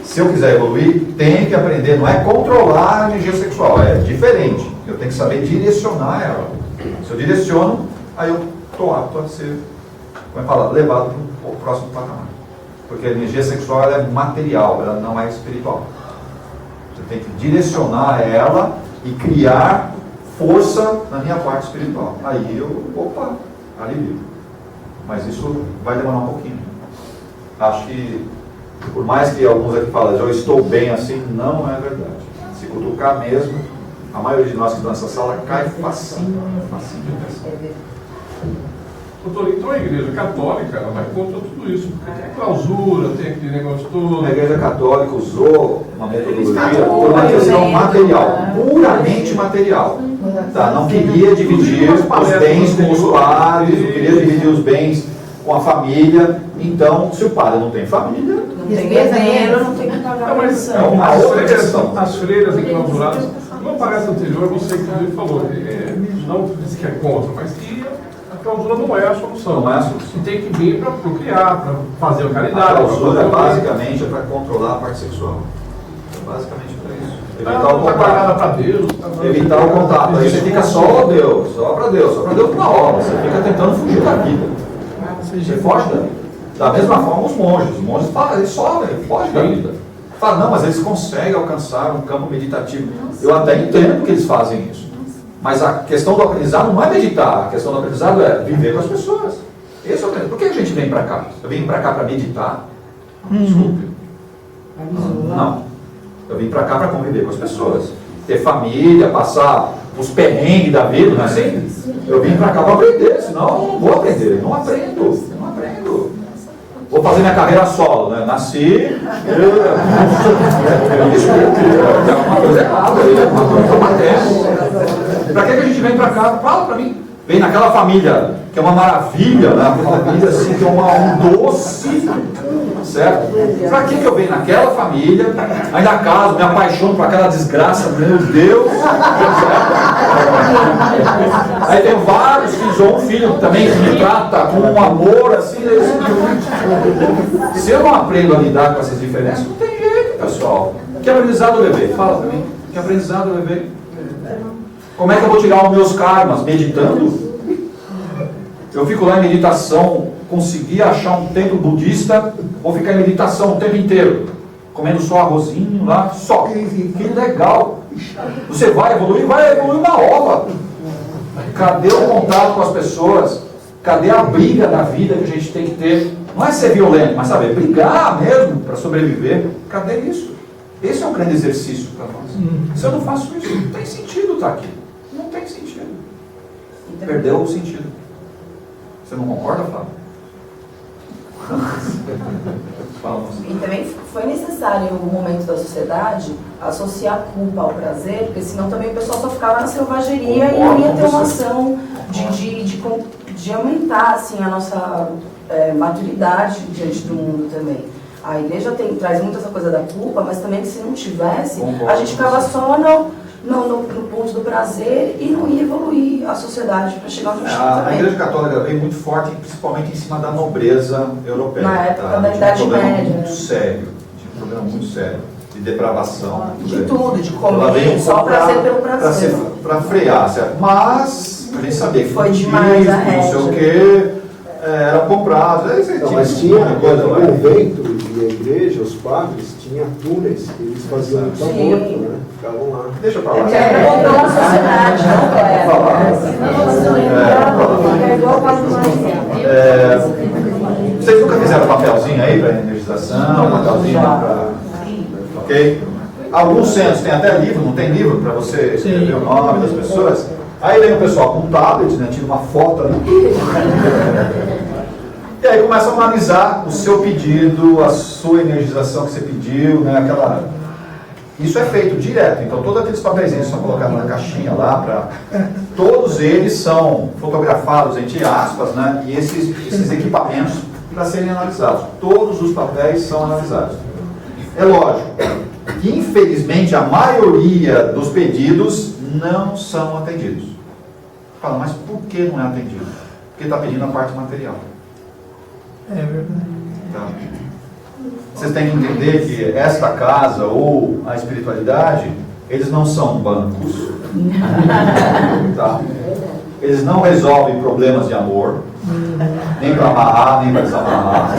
Se eu quiser evoluir, tem que aprender, não é controlar a energia sexual, é diferente. Eu tenho que saber direcionar ela. Se eu direciono, aí eu estou apto a ser, como é falado, levado para o próximo patamar. Porque a energia sexual ela é material, ela não é espiritual. Você tem que direcionar ela e criar força na minha parte espiritual. Aí eu, alivio. Mas isso vai demorar um pouquinho. Acho que, por mais que alguns aqui falem, eu estou bem assim, não é verdade. Se cutucar mesmo, a maioria de nós que estão nessa sala cai facinho de pressão. Doutor, então a igreja católica ela vai contra tudo isso, porque tem a clausura, tem aquele negócio todo. A igreja católica usou uma metodologia por uma questão material, puramente material. Tá? Não queria dividir os bens com os padres, não queria dividir os bens com a família. Então, se o padre não tem família, não tem dinheiro, não tem que pagar mas é uma outra questão. As freiras enclausuradas, no palestra anterior, você inclusive falou, não disse que é contra, mas que a clausura não é a solução. Não é a solução. E tem que vir para procriar, para fazer a caridade. A clausura basicamente é para controlar a parte sexual. É basicamente para isso. Evitar o contato. Evitar o contato. Aí você fica só Deus, só para Deus na obra. Você fica tentando fugir da vida. Você foge da vida. Da mesma forma os monges falam, eles sobem, eles fogem da vida. Fala, não, mas eles conseguem alcançar um campo meditativo. Eu até entendo que eles fazem isso. Mas a questão do aprendizado não é meditar, a questão do aprendizado é viver com as pessoas. Esse é o aprendizado. Por que a gente vem para cá? Eu vim para cá para meditar? Desculpe. Não. Eu vim para cá para conviver com as pessoas. Ter família, passar os perrengues da vida, não é assim? Eu vim para cá para aprender, senão eu não vou aprender. Eu não aprendo. Vou fazer minha carreira solo, né? Nasci, tem alguma coisa errada aí, alguma coisa acontece. Para que a gente vem para cá? Fala para mim. Vem naquela família, que é uma maravilha, né? Uma família assim, que é um doce, certo? Para que eu venho naquela família, ainda caso, me apaixono por aquela desgraça, meu Deus, aí tem vários filhos, ou um filho também que me trata com um amor assim, se eu não aprendo a lidar com essas diferenças, não tem jeito, pessoal. Que aprendizado eu levei? Fala para mim, que aprendizado eu levei? Como é que eu vou tirar os meus karmas? Meditando? Eu fico lá em meditação, consegui achar um templo budista, vou ficar em meditação o tempo inteiro, comendo só arrozinho lá, só. Que legal! Você vai evoluir uma ova. Cadê o contato com as pessoas? Cadê a briga da vida que a gente tem que ter? Não é ser violento, mas saber brigar mesmo para sobreviver. Cadê isso? Esse é um grande exercício para nós. Se eu não faço isso, não tem sentido estar aqui. Não tem sentido. Perdeu o sentido. Você não concorda, Flávio? E também foi necessário em algum momento da sociedade associar a culpa ao prazer, porque senão também o pessoal só ficava na selvageria e não ia ter uma ação de aumentar assim, a nossa maturidade diante do mundo também. A igreja traz muito essa coisa da culpa, mas também que se não tivesse, a gente ficava só no ponto do prazer e não ia evoluir a sociedade para chegar onde a gente está A também. Igreja Católica veio muito forte, principalmente em cima da nobreza europeia. Na época da Idade Média. Muito sério, tinha um problema muito sério de depravação. De tudo, de comer, só prazer pelo prazer. Para frear, certo? Mas A gente sabia que foi não demais a não sei o rede. quê, eram comprados. Não, mas tinha, quando o convento e a igreja, os padres, tinha túneis, eles faziam muito aborto, né? Ficavam lá. Deixa pra lá. Era controlar a sociedade, Vocês nunca fizeram papelzinho aí para energização, papelzinho para... Ok? Alguns centros tem até livro, não tem livro para você escrever o nome das pessoas. Aí vem o pessoal com um tablet, né, tira uma foto ali. E aí começa a analisar o seu pedido, a sua energização que você pediu, né, aquela... Isso é feito direto, então todos aqueles papeizinhos são colocados na caixinha lá, todos eles são fotografados entre aspas, né, e esses equipamentos para serem analisados. Todos os papéis são analisados. É lógico que infelizmente a maioria dos pedidos não são atendidos. Fala, mas por que não é atendido? Porque está pedindo a parte material. É verdade. Tá. Vocês têm que entender que esta casa ou a espiritualidade, eles não são bancos. Tá? Eles não resolvem problemas de amor, nem para amarrar, nem para desamarrar.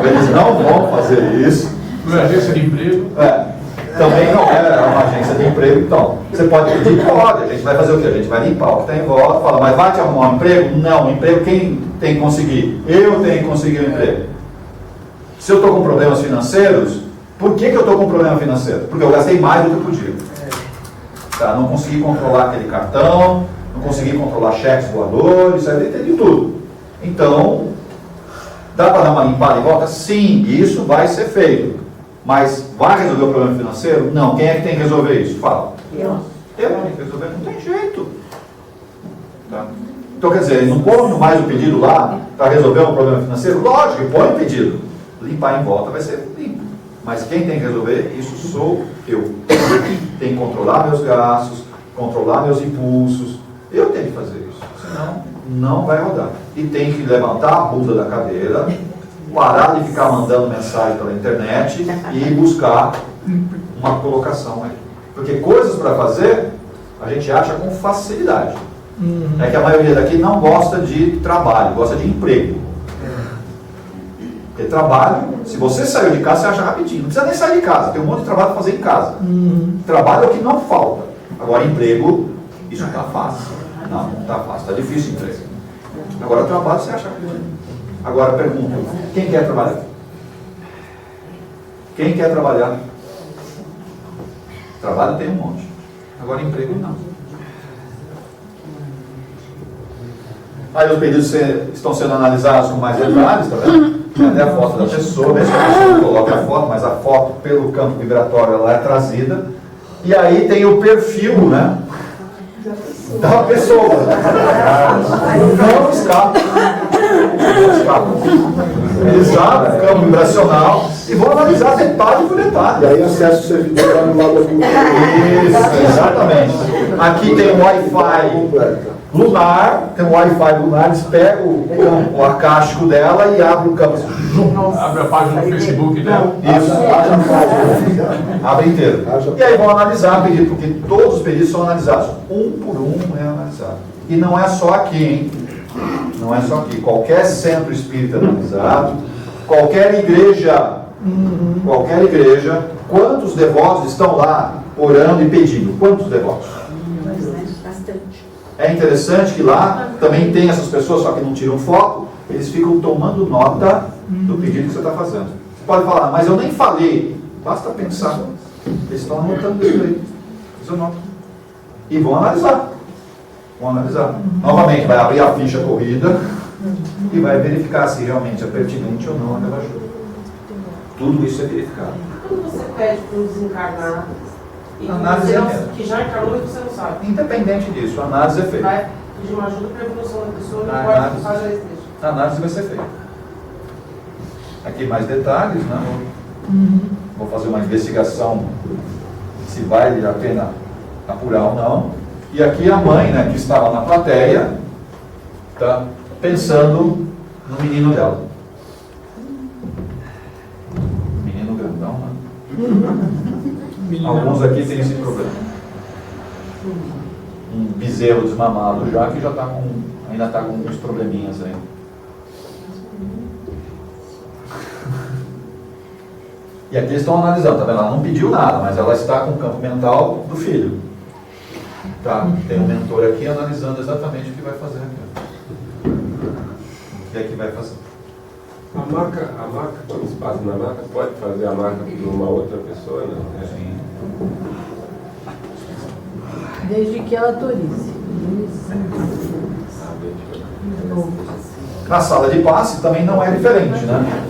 Eles não vão fazer isso. Não é agência de emprego? Também não é uma agência de emprego, então. Você pode pedir, pode, a gente vai fazer o quê? A gente vai limpar o que está em volta, fala, mas vai te arrumar um emprego? Não, emprego quem tem que conseguir? Eu tenho que conseguir um emprego. Se eu estou com problemas financeiros, por que eu estou com problema financeiro? Porque eu gastei mais do que eu podia. Tá? Não consegui controlar aquele cartão, não consegui controlar cheques voadores, tem de tudo. Então, dá para dar uma limpada em volta? Sim, isso vai ser feito. Mas vai resolver o problema financeiro? Não. Quem é que tem que resolver isso? Fala. Eu tenho que resolver, não tem jeito. Tá? Então, quer dizer, não põe mais o pedido lá para resolver um problema financeiro? Lógico, põe o pedido. Limpar em volta vai ser limpo. Mas quem tem que resolver isso sou eu. Tenho que controlar meus gastos, controlar meus impulsos. Eu tenho que fazer isso. Senão, não vai rodar. E tem que levantar a bunda da cadeira, parar de ficar mandando mensagem pela internet e buscar uma colocação aí. Porque coisas para fazer, a gente acha com facilidade. É que a maioria daqui não gosta de trabalho, gosta de emprego. Porque trabalho, se você saiu de casa, você acha rapidinho. Não precisa nem sair de casa, tem um monte de trabalho para fazer em casa. Trabalho é o que não falta. Agora, emprego, isso não está fácil. Não está fácil, está difícil emprego. Agora, trabalho você acha rapidinho. Agora, pergunta, quem quer trabalhar? Quem quer trabalhar? Trabalho tem um monte. Agora, emprego não. Aí os pedidos estão sendo analisados com mais detalhes, tá vendo? Tem até a foto da pessoa, mesmo que a pessoa não coloque a foto, mas a foto pelo campo vibratório ela é trazida. E aí tem o perfil, né? Da pessoa. Não escapa. Não escapa. Eles abrem o campo vibracional e vão analisar detalhe por detalhe. E aí acessa o servidor lá no lado da cultura. Isso, exatamente. Aqui tem um Wi-Fi lunar, tem um Wi-Fi lunar, eles pegam o acástico dela e abrem o campo. Abre a página do Facebook dela. Isso. Abre inteiro. E aí vão analisar o pedido, porque todos os pedidos são analisados. Um por um é analisado. E não é só aqui, hein? Não é só aqui. Qualquer centro espírita analisado, qualquer igreja, quantos devotos estão lá orando e pedindo? Quantos devotos? Bastante. É interessante que lá também tem essas pessoas, só que não tiram foto, eles ficam tomando nota do pedido que você está fazendo. Você pode falar, mas eu nem falei. Basta pensar. Eles estão anotando isso aí. Eles anotam. E vão analisar. Novamente, vai abrir a ficha corrida e vai verificar se realmente é pertinente ou não aquela ajuda. Tudo isso é verificado. Quando você pede para um desencarnado e Análise que já encarnou e você não sabe. Independente disso, a análise é feita. Vai pedir uma ajuda para a evolução da pessoa, não A pode fazer esse texto. A análise vai ser feita. Aqui mais detalhes, né? Vou fazer uma investigação se vale a pena apurar ou não. E aqui a mãe, né, que estava na plateia, tá pensando no menino dela. Menino grandão, né? Alguns aqui têm esse problema. Um bezerro bezerro desmamado já, que já tá ainda está com uns probleminhas aí. E aqui eles estão analisando, tá vendo? Ela não pediu nada, mas ela está com o campo mental do filho. Tá? Tem um mentor aqui analisando exatamente o que vai fazer aqui. O que é que vai fazer? A maca, quando se passa na maca, pode fazer a maca para uma outra pessoa, né? Sim. Desde que ela autorize. Na sala de passe também não é diferente, né?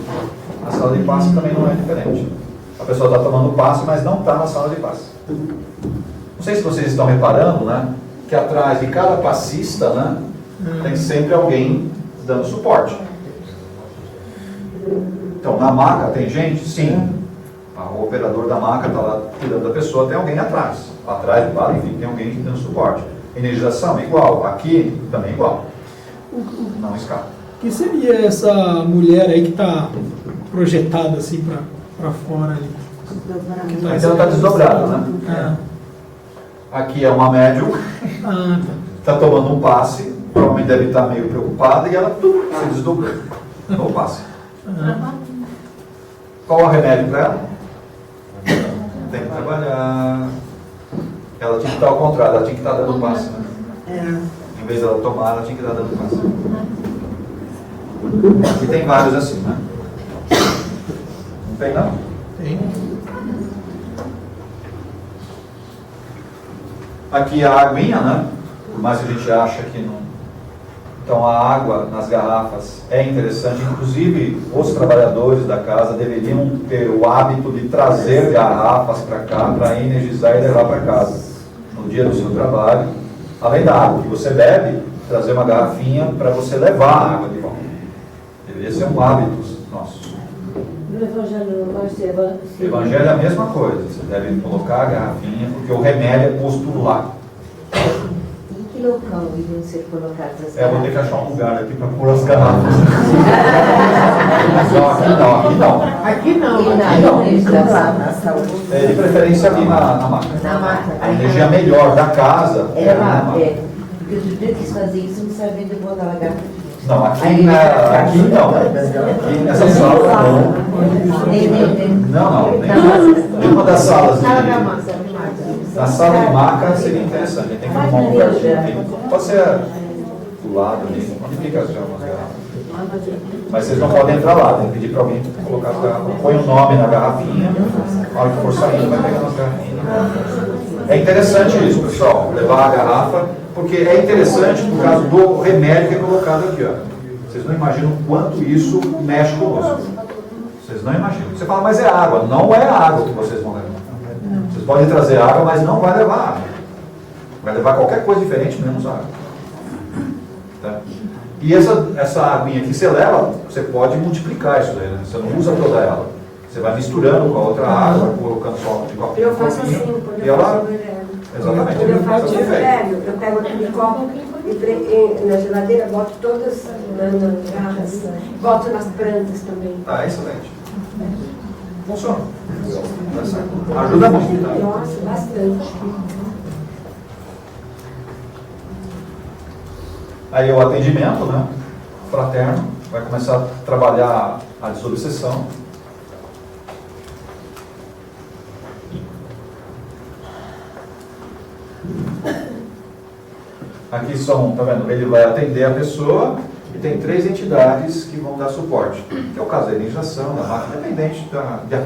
A sala de passe também não é diferente. A pessoa está tomando passe, mas não está na sala de passe. Não sei se vocês estão reparando, né? Que atrás de cada passista, né? Tem sempre alguém dando suporte. Então, na maca tem gente? Sim. O operador da maca está lá cuidando da pessoa, tem alguém atrás. Atrás do bar, enfim, tem alguém dando suporte. Energização, igual. Aqui, também igual. Não escapa. O que seria essa mulher aí que está projetada assim para fora ali? Mas ela está desdobrada, né? Aqui é uma médium, está tomando um passe, provavelmente deve estar meio preocupada e ela se desdobrou no passe. Qual é o remédio para ela? Tem que trabalhar. Ela tinha que estar ao contrário, ela tinha que estar dando passe, né? Em vez dela tomar, ela tinha que estar dando passe. E tem vários assim, né? Não tem não? Tem. Aqui a aguinha, né? Por mais que a gente acha que não. Então a água nas garrafas é interessante. Inclusive os trabalhadores da casa deveriam ter o hábito de trazer garrafas para cá para energizar e levar para casa. No dia do seu trabalho, além da água que você bebe, trazer uma garrafinha para você levar a água de volta. Deveria ser um hábito nosso. No Evangelho não vai ser. O Evangelho é a mesma coisa. Você deve colocar a garrafinha, porque o remédio é posto lá. Em que local iriam ser colocadas as vou ter que achar um lugar aqui para pôr as garrafas. Não, aqui não. É, de preferência ali na máquina. Na máquina. A energia melhor da casa é lá, porque outro dia eu quis fazer isso, não sabia onde eu botar a garrafa. Não, aqui não. Aqui nessa sala não. Nenhuma das salas na sala de maca seria interessante. Tem que arrumar um lugarzinho. Pode ser do lado ali, onde fica as garrafas. Mas vocês não podem entrar lá, tem que pedir para alguém colocar as garrafas. Põe o nome na garrafinha, na hora que for saindo vai pegando as garrafinhas. É interessante isso, pessoal, levar a garrafa, porque é interessante por causa do remédio que é colocado aqui, ó. Vocês não imaginam o quanto isso mexe conosco. Vocês não imaginam. Você fala, mas é água. Não é a água que vocês vão levar. Vocês podem trazer água, mas não vai levar água. Vai levar qualquer coisa diferente, menos água. Tá? E essa aguinha que você leva, você pode multiplicar isso daí, né? Você não usa toda ela. Você vai misturando com a outra água, colocando só de copinho. Eu faço assim, quando eu faço velho. Exatamente. Quando eu faço velho, eu pego aquele copo e na geladeira boto todas nas garrafas, boto nas plantas também. Excelente. Funciona. Ajuda muito. Tá? Nossa, bastante. Aí o atendimento, né? Fraterno, vai começar a trabalhar a desobsessão. Aqui são, tá vendo? Ele vai atender a pessoa e tem 3 entidades que vão dar suporte. Que é o caso da energização, da máquina, independente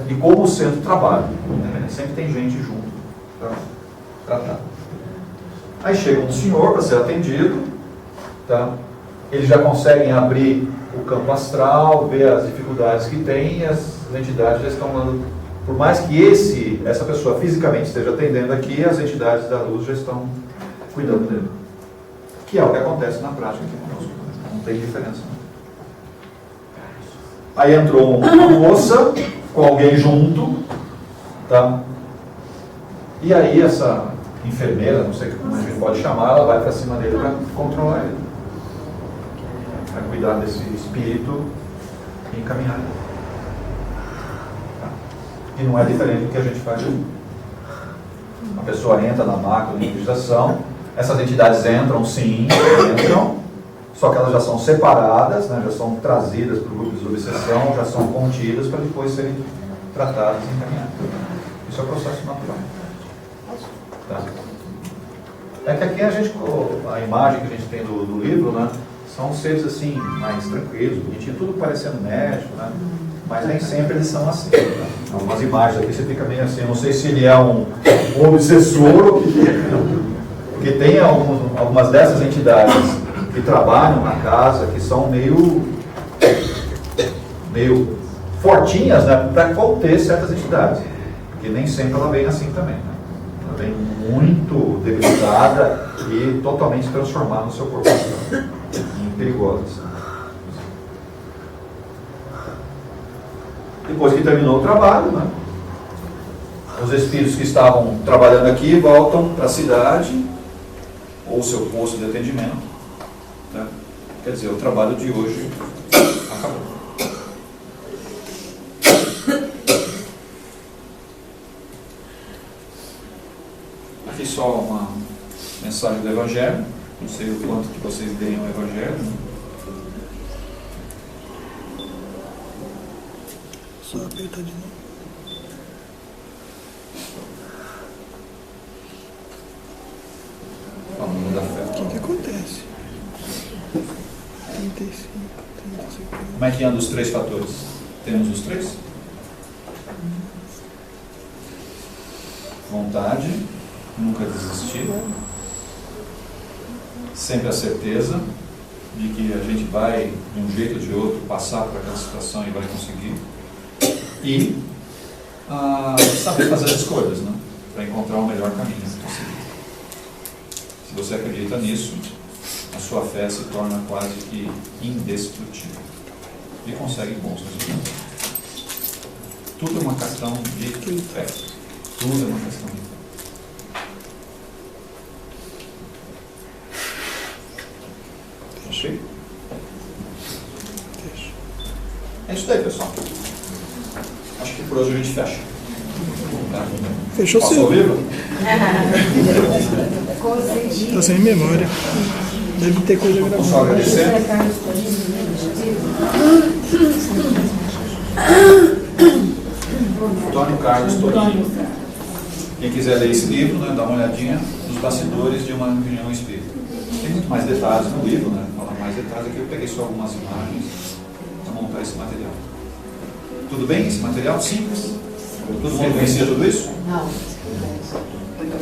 de como o centro trabalha. Né? Sempre tem gente junto para tratar. Aí chega um senhor para ser atendido, tá? Eles já conseguem abrir o campo astral, ver as dificuldades que tem e as entidades já estão dando. Por mais que essa pessoa fisicamente esteja atendendo aqui, as entidades da luz já estão cuidando dele. Que é o que acontece na prática aqui conosco. Não tem diferença. Aí entrou uma moça com alguém junto, tá? E aí essa enfermeira, não sei como a gente pode chamar, ela vai para cima dele para controlar ele. Para cuidar desse espírito e encaminhar ele. Tá? E não é diferente do que a gente faz aqui. A pessoa entra na máquina de energização, Essas entidades entram, sim, entram, só que elas já são separadas, né, já são trazidas para o grupo de obsessão, já são contidas para depois serem tratadas e encaminhadas. Isso é o processo natural. Tá? É que aqui a imagem que a gente tem do livro, né, são seres assim, mais tranquilos, bonitinhos, tudo parecendo médico, né? Mas nem sempre eles são assim. Né? Algumas imagens aqui você fica meio assim, eu não sei se ele é um obsessor ou porque tem algumas dessas entidades que trabalham na casa que são meio fortinhas, né, para conter certas entidades. Porque nem sempre ela vem assim também. Né? Ela vem muito debilitada e totalmente transformada no seu corpo em perigosas. Depois que terminou o trabalho, né, os espíritos que estavam trabalhando aqui voltam para a cidade ou seu posto de atendimento. Né? Quer dizer, o trabalho de hoje acabou. Aqui só uma mensagem do Evangelho. Não sei o quanto que vocês leem o Evangelho. Só apertar de novo. Falando da fé. O que acontece? 35, 35. Como é que anda os 3 fatores? Temos os 3? Vontade, nunca desistir. Sempre a certeza de que a gente vai, de um jeito ou de outro, passar por aquela situação e vai conseguir. E saber fazer as escolhas, né? Para encontrar o melhor caminho possível. Se você acredita nisso, a sua fé se torna quase que indestrutível e consegue bons resultados. Tudo é uma questão de fé. Tudo é uma questão de fé. Ok? É isso daí, pessoal. Acho que por hoje a gente fecha. Tá? Fechou sim. Passou o livro? Está sem memória. Deve ter coisa gravada. Só agradecer. Antônio Carlos Torinho. Quem quiser ler esse livro, né, dá uma olhadinha nos bastidores de uma reunião espírita. Tem muito mais detalhes no livro, né? Fala mais detalhes aqui. Eu peguei só algumas imagens para montar esse material. Tudo bem? Esse material simples? Todo mundo conhecia tudo isso? Não.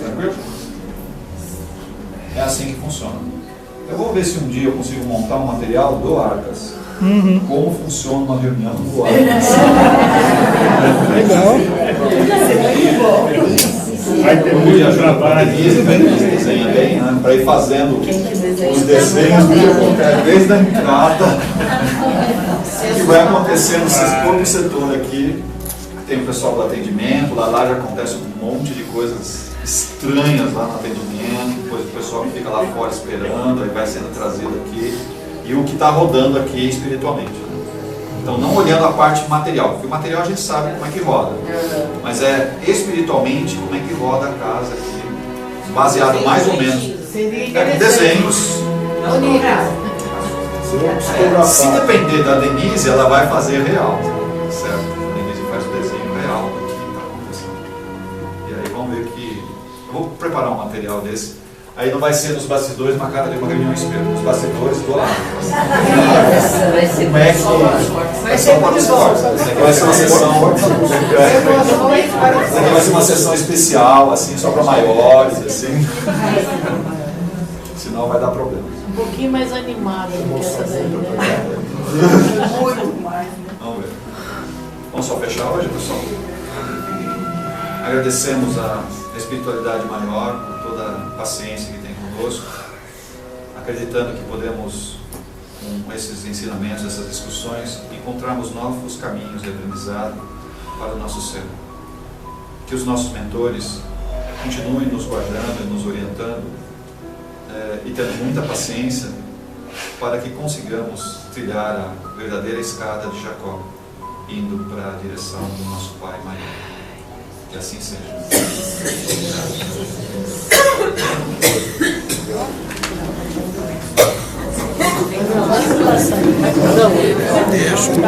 Tranquilo? É assim que funciona. Eu vou ver se um dia eu consigo montar um material do Arcas. Como funciona uma reunião do Arcas. Legal. Vai ter muito trabalho. Desenha bem, né? Para ir fazendo os desenhos desde a entrada. O que vai acontecer no setor aqui. Tem o pessoal do atendimento, lá já acontece um monte de coisas estranhas lá no atendimento, depois o pessoal que fica lá fora esperando, aí vai sendo trazido aqui, e o que está rodando aqui espiritualmente. Então, não olhando a parte material, porque o material a gente sabe como é que roda, mas é espiritualmente como é que roda a casa aqui, baseado mais ou menos em desenhos. Se depender da Denise, ela vai fazer real, certo? Vou preparar um material desse. Aí não vai ser nos bastidores, uma cara de uma reunião espírita. Nos bastidores do lado. Vai ser como é que vai ser uma vai ser uma sessão. Vai ser uma sessão especial, assim, só para maiores, assim. Senão vai dar problema. Um pouquinho mais animada do que essa daí, né? Muito mais. Vamos ver. Vamos só fechar hoje, pessoal? Agradecemos a espiritualidade maior, por toda a paciência que tem conosco, acreditando que podemos, com esses ensinamentos, essas discussões, encontrarmos novos caminhos de aprendizado para o nosso ser. Que os nossos mentores continuem nos guardando e nos orientando e tendo muita paciência para que consigamos trilhar a verdadeira escada de Jacó, indo para a direção do nosso Pai maior. Que assim seja. sair. Não.